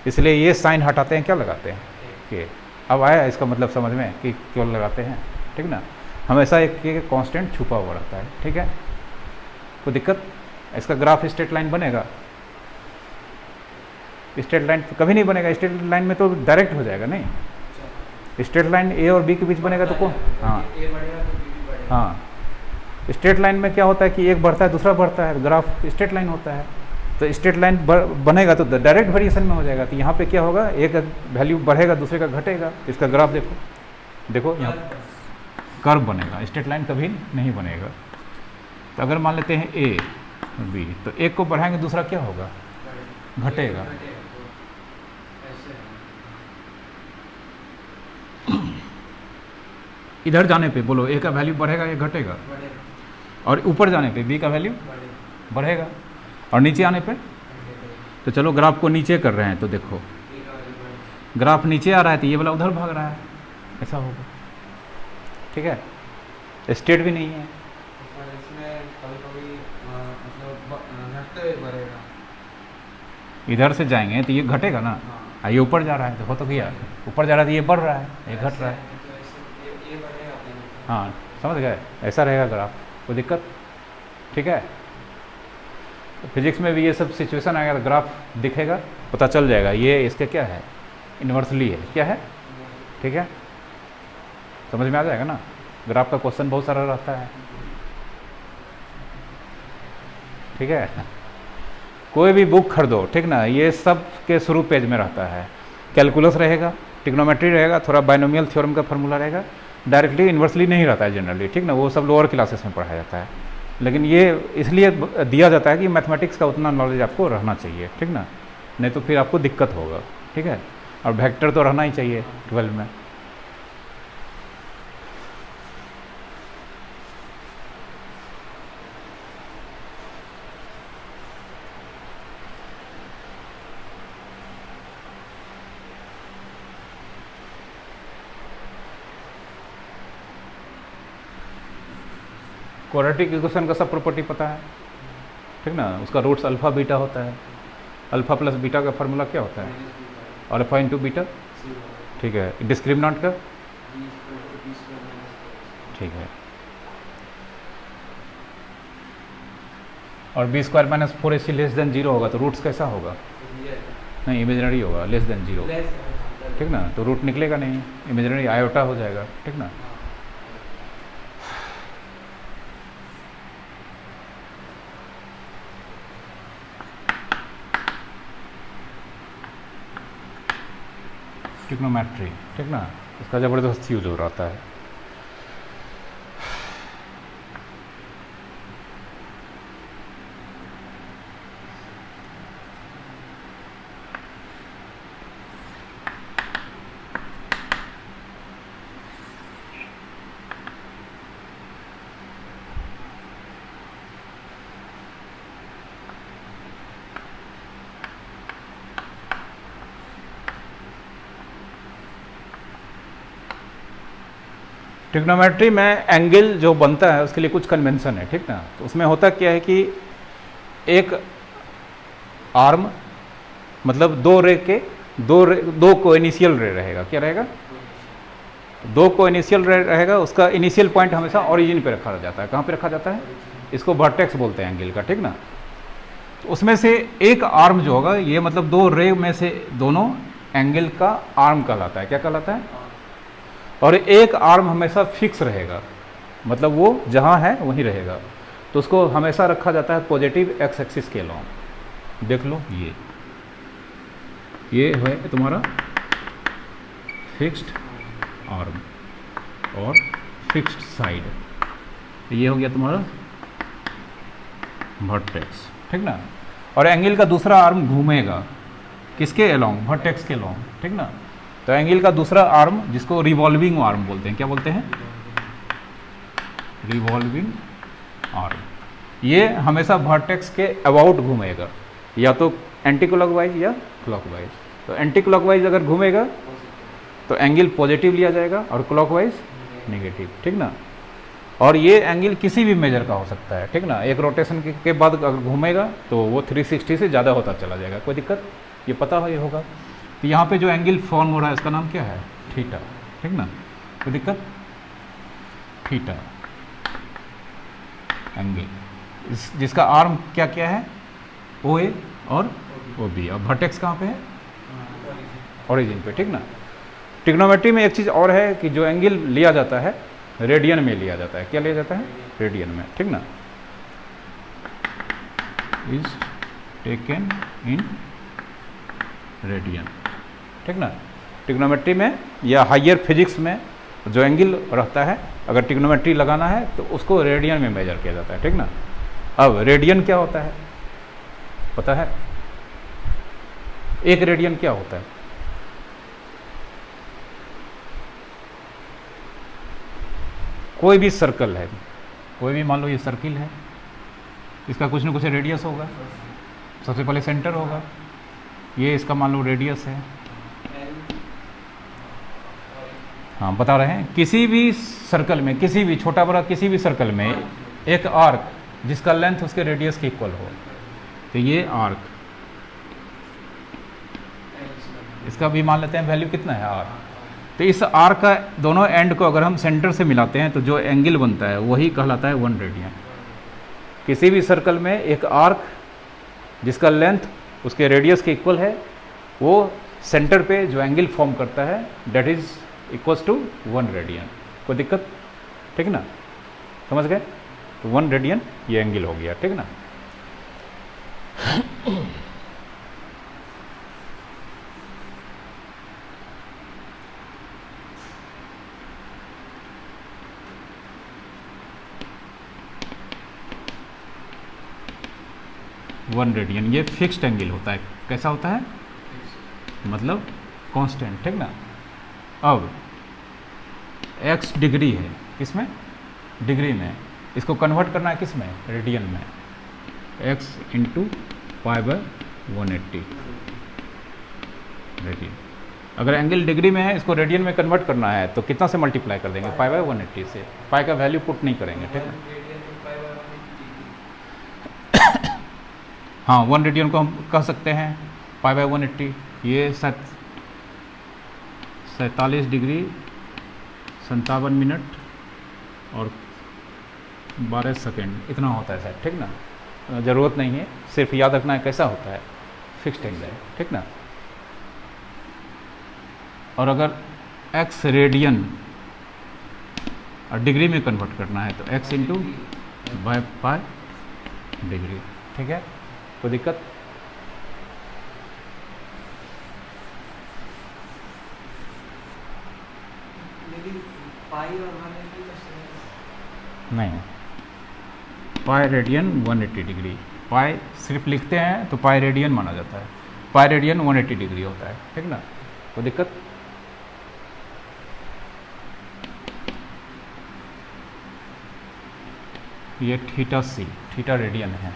Speaker 1: इसलिए ये साइन हटाते हैं, क्या लगाते हैं के। अब आया इसका मतलब समझ में कि क्यों लगाते हैं, ठीक ना। हमेशा एक के कांस्टेंट छुपा हुआ रहता है, ठीक है। कोई दिक्कत, इसका ग्राफ स्ट्रेट लाइन बनेगा, स्ट्रेट लाइन तो कभी नहीं बनेगा, स्ट्रेट लाइन में तो डायरेक्ट हो जाएगा, नहीं स्ट्रेट लाइन ए और बी के बीच बनेगा तो कौन, हाँ
Speaker 2: ए बढ़ेगा तो बी भी बढ़ेगा।
Speaker 1: हाँ, स्ट्रेट लाइन में क्या होता है कि एक बढ़ता है दूसरा बढ़ता है, ग्राफ स्ट्रेट लाइन होता है। तो स्ट्रेट लाइन बनेगा तो डायरेक्ट वेरिएशन में हो जाएगा। तो यहाँ पे क्या होगा, एक वैल्यू बढ़ेगा दूसरे का घटेगा। इसका ग्राफ देखो, देखो यहाँ कर्व बनेगा, स्ट्रेट लाइन कभी नहीं बनेगा। तो अगर मान लेते हैं ए बी, तो एक को बढ़ाएंगे दूसरा क्या होगा, घटेगा। इधर जाने पे बोलो ए का वैल्यू बढ़ेगा या घटेगा, और ऊपर जाने पे बी का वैल्यू बढ़ेगा, और नीचे आने पे, तो चलो ग्राफ को नीचे कर रहे हैं तो देखो ग्राफ नीचे आ रहा है तो ये वाला उधर भाग रहा है, ऐसा होगा, ठीक है। स्ट्रेट भी नहीं है,
Speaker 2: इसमें कभी-कभी मतलब घटते हुए बढ़ेगा।
Speaker 1: इधर से जाएंगे तो ये घटेगा ना, ये ऊपर जा रहा है तो हो तो गया, ऊपर जा रहा है तो ये बढ़ रहा है, ये घट रहा है,
Speaker 2: ये बढ़ेगा अपने।
Speaker 1: हाँ समझ गए, ऐसा रहेगा ग्राफ, कोई दिक्कत, ठीक है। फिजिक्स में भी ये सब सिचुएशन आएगा तो ग्राफ दिखेगा, पता चल जाएगा ये इसके क्या है, इन्वर्सली है, क्या है, ठीक है, समझ में आ जाएगा ना। ग्राफ का क्वेश्चन बहुत सारा रहता है, ठीक है। कोई भी बुक खरीदो, ठीक ना, ये सब के शुरू पेज में रहता है, कैलकुलस रहेगा, ट्रिग्नोमेट्री रहेगा, थोड़ा बाइनोमियल थ्योरम का फार्मूला रहेगा, डायरेक्टली इन्वर्सली नहीं रहता है जनरली, ठीक ना, वो सब लोअर क्लासेस में पढ़ाया जाता है। लेकिन ये इसलिए दिया जाता है कि मैथमेटिक्स का उतना नॉलेज आपको रहना चाहिए, ठीक ना, नहीं तो फिर आपको दिक्कत होगा, ठीक है। और वेक्टर तो रहना ही चाहिए 12 में। क्वाड्रेटिक इक्वेशन का सब प्रॉपर्टी पता है, ठीक ना, उसका रूट्स अल्फा बीटा होता है, अल्फा प्लस बीटा का फार्मूला क्या होता है, अल्फा इंटू बीटा, ठीक है। डिस्क्रिमिनेंट का, ठीक है, और B square minus 4ac less than 0 होगा तो रूट्स कैसा होगा, नहीं इमेजिनरी होगा, लेस देन 0, ठीक ना, तो रूट निकलेगा नहीं, इमेजिनरी आयोटा हो जाएगा, ठीक ना। ट्रिग्नोमेट्री, ठीक ना, इसका ज़बरदस्त यूज हो रहा है। ट्रिग्नोमेट्री में एंगल जो बनता है उसके लिए कुछ कन्वेंशन है, ठीक ना। तो उसमें होता क्या है कि एक आर्म मतलब दो रे के दो को इनिशियल रे रहेगा, क्या रहेगा, दो को इनिशियल रे रहेगा, उसका इनिशियल पॉइंट हमेशा ओरिजिन पे रखा जाता है। कहाँ पे रखा जाता है, इसको वर्टेक्स बोलते हैं एंगल का, ठीक ना। तो उसमें से एक आर्म जो होगा ये मतलब दो रे में से दोनों एंगल का आर्म कहलाता है, क्या कहलाता है। और एक आर्म हमेशा फिक्स रहेगा, मतलब वो जहाँ है वहीं रहेगा, तो उसको हमेशा रखा जाता है पॉजिटिव एक्स एक्सिस के अलॉन्ग। देख लो ये है तुम्हारा फिक्स्ड आर्म और फिक्स्ड साइड, ये हो गया तुम्हारा वर्टेक्स, ठीक ना। और एंगल का दूसरा आर्म घूमेगा किसके अलॉन्ग, वर्टेक्स के अलॉन्ग, ठीक ना। तो एंगल का दूसरा आर्म जिसको रिवॉल्विंग आर्म बोलते हैं, क्या बोलते हैं, रिवॉल्विंग आर्म, ये हमेशा वर्टेक्स के अबाउट घूमेगा, या तो एंटी क्लॉकवाइज या क्लॉकवाइज। तो एंटी क्लॉकवाइज अगर घूमेगा तो एंगल पॉजिटिव लिया जाएगा और क्लॉकवाइज नेगेटिव, ठीक ना। और ये एंगल किसी भी मेजर का हो सकता है, ठीक ना। एक रोटेशन के बाद अगर घूमेगा तो वो 360 से ज़्यादा होता चला जाएगा, कोई दिक्कत, ये पता हो ये होगा। तो यहाँ पे जो एंगल फॉर्म हो रहा है इसका नाम क्या है, थीटा, ठीक ना, कोई दिक्कत, थीटा एंगल, जिसका आर्म क्या क्या है, ओ ए और ओ बी, और वर्टेक्स कहाँ पे है, ओरिजिन पे, ठीक ना। ट्रिग्नोमेट्री में एक चीज़ और है कि जो एंगल लिया जाता है रेडियन में लिया जाता है, क्या लिया जाता है, रेडियन में, ठीक ना, इज टेकन इन रेडियन, ठीक ना। ट्रिग्नोमेट्री में या हायर फिजिक्स में जो एंगल रहता है, अगर ट्रिग्नोमेट्री लगाना है तो उसको रेडियन में मेजर किया जाता है, ठीक ना। अब रेडियन क्या होता है पता है, एक रेडियन क्या होता है, कोई भी सर्कल है, कोई भी मान लो ये सर्किल है, इसका कुछ ना कुछ रेडियस होगा, सबसे पहले सेंटर होगा, ये इसका मान लो रेडियस है, हाँ बता रहे हैं, किसी भी सर्कल में, किसी भी छोटा बड़ा किसी भी सर्कल में एक आर्क जिसका लेंथ उसके रेडियस के इक्वल हो, तो ये आर्क, इसका भी मान लेते हैं वैल्यू कितना है आर। तो इस आर का दोनों एंड को अगर हम सेंटर से मिलाते हैं तो जो एंगल बनता है वही कहलाता है 1 रेडियन। किसी भी सर्कल में एक आर्क जिसका लेंथ उसके रेडियस के इक्वल है, वो सेंटर पे जो एंगल फॉर्म करता है that is equals to 1 radian. कोई दिक्कत, ठीक ना, समझ गए। तो 1 रेडियन ये एंगल हो गया, ठीक ना। वन रेडियन ये फिक्स्ड एंगल होता है। कैसा होता है, मतलब कांस्टेंट, ठीक ना। अब x डिग्री है, किसमें, डिग्री में, इसको कन्वर्ट करना है किस में, रेडियन में, x इंटू π/180 रेडियन। अगर एंगल डिग्री में है, इसको रेडियन में कन्वर्ट करना है तो कितना से मल्टीप्लाई कर देंगे, π/180 से। पाई का वैल्यू पुट नहीं करेंगे, ठीक है। हाँ 1 रेडियन को हम कह सकते हैं π/180, ये 47 डिग्री 57 मिनट और 12 सेकेंड इतना होता है शायद, ठीक ना। ज़रूरत नहीं है, सिर्फ याद रखना है कैसा होता है, फिक्स्ड एंगल है, ठीक ना। और अगर x रेडियन और डिग्री में कन्वर्ट करना है तो x इंटू पाई डिग्री, ठीक है। कोई दिक्कत, नहीं, पाई रेडियन 180 डिग्री, पाई सिर्फ लिखते हैं तो पाई रेडियन माना जाता है, पाई रेडियन 180 डिग्री होता है, ठीक ना। कोई दिक्कत, ये थीटा सी, थीटा रेडियन है,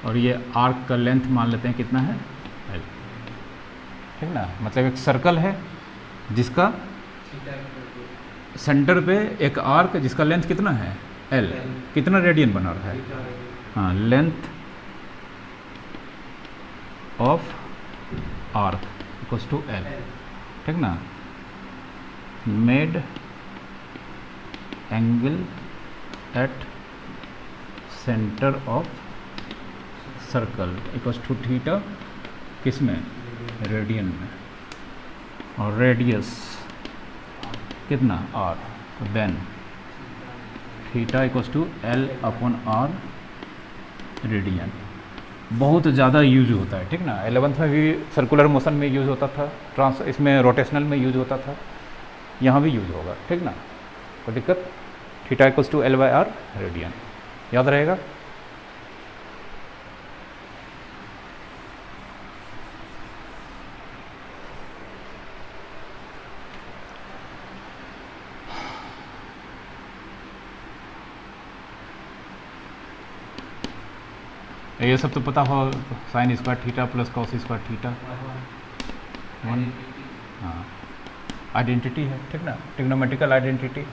Speaker 1: और ये आर्क का लेंथ मान लेते हैं कितना है, L, ठीक ना। मतलब एक सर्कल है जिसका सेंटर पे एक आर्क जिसका लेंथ कितना है, L, कितना रेडियन बना रहा है, हाँ, length of arc equals to L, ठीक ना। Made angle at centre of circle equals to theta, किस में, रेडियन में, और रेडियस कितना, r, then theta equals to L/r radian. बहुत ज़्यादा यूज होता है, ठीक ना। 11th में भी सर्कुलर मोशन में यूज होता था, इसमें रोटेशनल में यूज होता था, यहाँ भी यूज होगा, ठीक ना। कोई दिक्कत, theta equals to L/r radian, याद रहेगा। ये सब तो पता हो, sine square theta plus cos square theta, one, हाँ आइडेंटिटी है, ठीक ना, trigonometrical identity.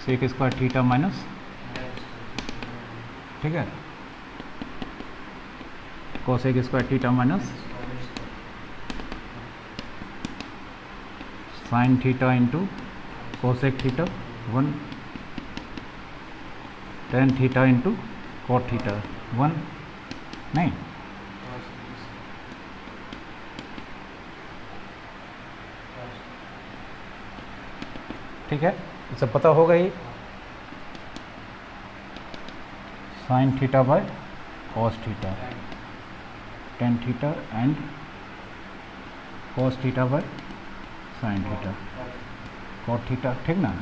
Speaker 1: Sec square theta minus, ठीक है, cosec square theta minus sine theta into cosec theta, one, tan theta into cot theta, one, नहीं ठीक है, ये सब पता होगा ही। Sine theta by cos theta, tan theta and cos theta by sine theta, cot theta, ठीक ना।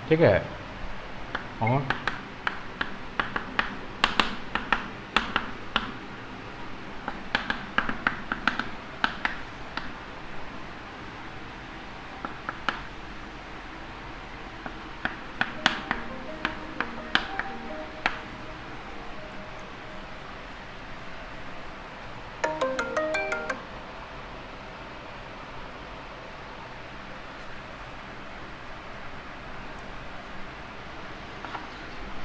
Speaker 1: ठीक है, और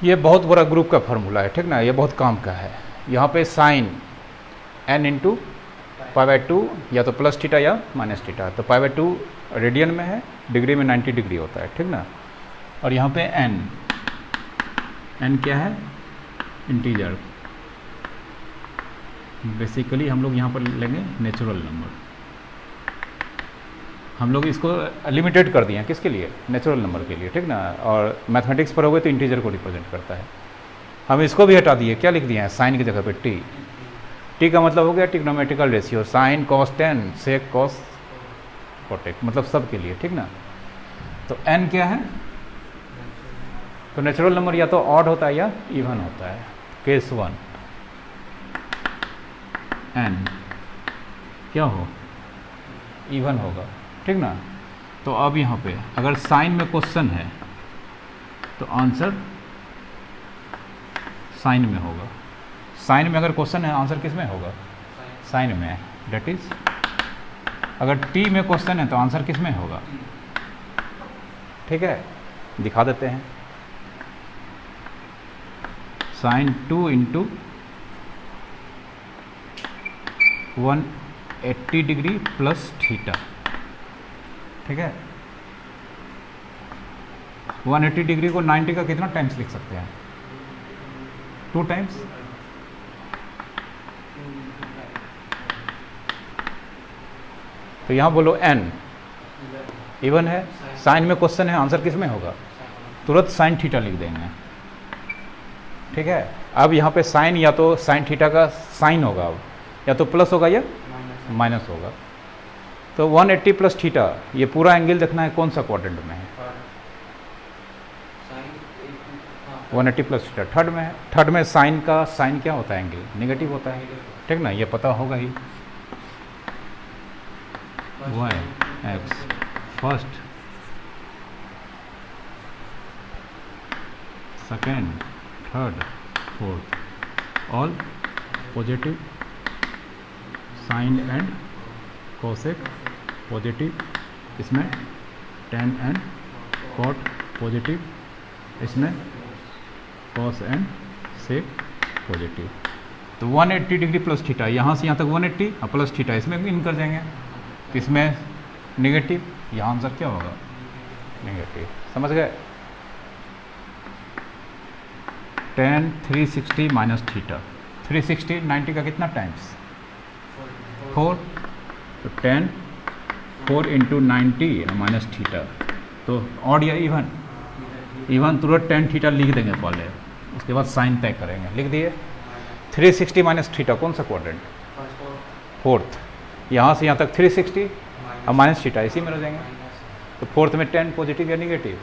Speaker 1: ये बहुत बड़ा ग्रुप का फार्मूला है, ठीक ना, ये बहुत काम का है। यहाँ पे sine n into pi by two, या तो प्लस थीटा या माइनस थीटा, तो पाई बाई टू रेडियन में है, डिग्री में 90 डिग्री होता है, ठीक ना। और यहाँ पे n क्या है, इंटीजर, बेसिकली हम लोग यहाँ पर लेंगे नेचुरल नंबर। हम लोग इसको लिमिटेड कर दिए हैं, किसके लिए, नेचुरल नंबर के लिए, ठीक ना। और मैथमेटिक्स पर हो गए तो इंटीजर को रिप्रेजेंट करता है। हम इसको भी हटा दिए, क्या लिख दिए हैं, साइन की जगह पे टी। टी का मतलब हो गया trigonometrical ratio, sine cos tan sec cos cot, मतलब सब के लिए, ठीक ना। तो एन क्या है, तो नेचुरल नंबर या तो ऑड होता है या इवन होता है। केस वन एन क्या हो, इवन होगा, ठीक ना। तो अब यहाँ पे अगर साइन में क्वेश्चन है तो आंसर साइन में होगा। साइन में अगर क्वेश्चन है, आंसर किस में होगा, साइन में। डेट इज अगर टी में क्वेश्चन है तो आंसर किस में होगा, ठीक है, दिखा देते हैं। Sine 2 into 180 degree plus theta, ठीक है। 180 डिग्री को 90 का कितना टाइम्स लिख सकते हैं, 2 टाइम्स। तो यहाँ बोलो n इवन है, साइन में क्वेश्चन है, आंसर किस में होगा, तुरंत साइन थीटा लिख देंगे, ठीक है। अब यहाँ पे साइन या तो साइन थीटा का साइन होगा, अब या तो प्लस होगा या माइनस होगा। तो 180 प्लस थीटा, ये पूरा एंगल देखना है कौन सा क्वाड्रेंट में है, 180 प्लस थीटा थर्ड में है। थर्ड में साइन का साइन क्या होता है, एंगल नेगेटिव होता है, ठीक ना, ये पता होगा ही। y x first second third fourth all positive, sine and cosec positive, इसमें टेन एंड कॉट पॉजिटिव, इसमें कॉस एंड सेक पॉजिटिव। तो 180 डिग्री प्लस थीटा, यहाँ से यहाँ तक 180 और प्लस थीटा, इसमें इन कर देंगे, इसमें नेगेटिव, यहाँ आंसर क्या होगा, नेगेटिव। समझ गए। 10 360 माइनस थीटा, 360 90 का कितना टाइम्स, 4, तो 10 4 इंटू 90 माइनस थीटा, तो ऑड या इवन, इवन तुरंत 10 थीटा लिख देंगे पहले, उसके बाद साइन तय करेंगे, लिख दिए। 360 माइनस थीटा कौन सा क्वाड्रेंट?
Speaker 2: फर्स्ट और
Speaker 1: फोर्थ। यहाँ से यहाँ तक 360 और माइनस थीटा इसी में रह जाएंगे।
Speaker 2: माइनस
Speaker 1: तो फोर्थ में 10 पॉजिटिव या निगेटिव?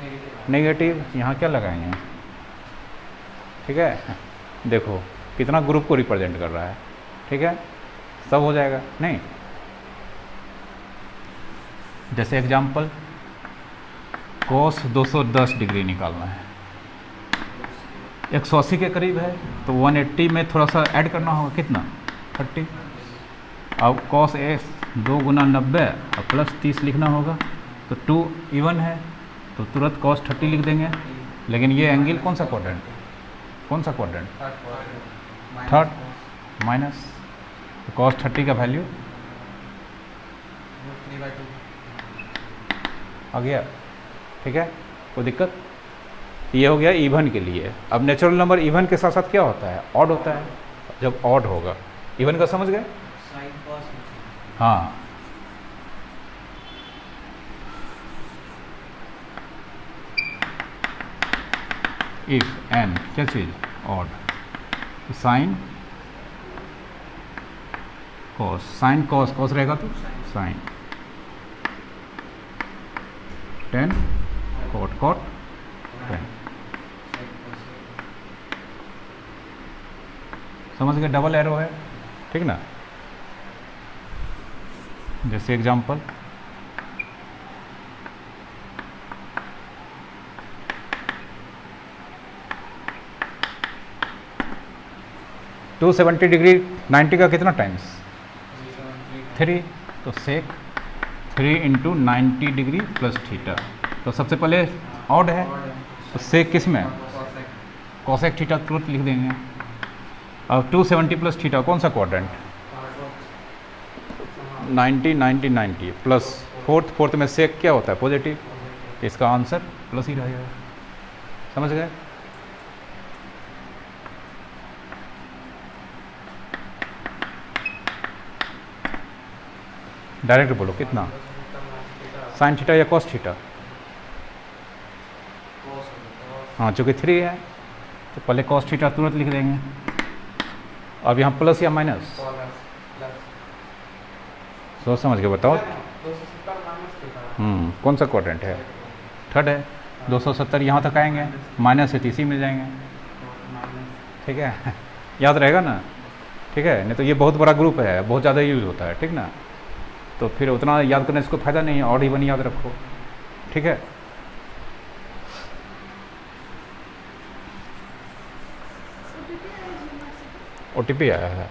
Speaker 2: Negative
Speaker 1: negative. यहाँ क्या लगाएंगे? ठीक है, देखो कितना ग्रुप को रिप्रेजेंट कर रहा है। ठीक है, सब हो जाएगा नहीं। जैसे एग्जाम्पल cos 210 डिग्री निकालना है, 180 के करीब है तो 180 में थोड़ा सा ऐड करना होगा, कितना? 30। अब cos A 2 गुना 90 और प्लस 30 लिखना होगा, तो 2 इवन है तो तुरंत cos 30 लिख देंगे। लेकिन ये एंगल कौन सा क्वाड्रेंट? कौन सा क्वाड्रेंट? थर्ड माइनस, तो cos 30 का वैल्यू आ गया। ठीक है, कोई दिक्कत? ये हो गया इवन के लिए। अब नेचुरल नंबर इवन के साथ साथ क्या होता है? ऑड होता है। जब ऑड होगा, इवन का समझ गए?
Speaker 2: साइन कॉस
Speaker 1: हाँ, इफ एन क्या चीज़? Odd. Sine cos, sine cos, cos रहेगा तो साइन 10 कॉट कॉट 10। समझ गए? डबल एरो है, ठीक ना। जैसे एग्जांपल टू 70 डिग्री 90 का कितना टाइम्स? 3। तो सेक 3 इंटू 90 डिग्री प्लस थीटा। तो सबसे पहले ऑड है तो सेक किस में? कॉसेक थीटा तुरंत लिख देंगे। अब 270 प्लस थीटा कौन सा क्वाड्रेंट? 90 90 90 प्लस फोर्थ में सेक क्या होता है? पॉजिटिव। इसका आंसर प्लस ही रहेगा। समझ गए? डायरेक्ट बोलो कितना? साइन थीटा या कॉस थीटा? हाँ, चूँकि 3 है तो पहले कॉस थीटा तुरंत लिख देंगे। अब यहाँ प्लस या माइनस? सोच समझ के बताओ। कौन सा क्वाड्रेंट है? थर्ड है। 270 यहाँ तक आएंगे, माइनस है तो इसी में जाएंगे। ठीक है, याद रहेगा ना? ठीक है, नहीं तो ये बहुत बड़ा ग्रुप है, बहुत ज़्यादा यूज होता है। ठीक ना, तो फिर उतना याद करने से कोई फ़ायदा नहीं है। ऑड इवन याद रखो। ठीक है, OTP आया है।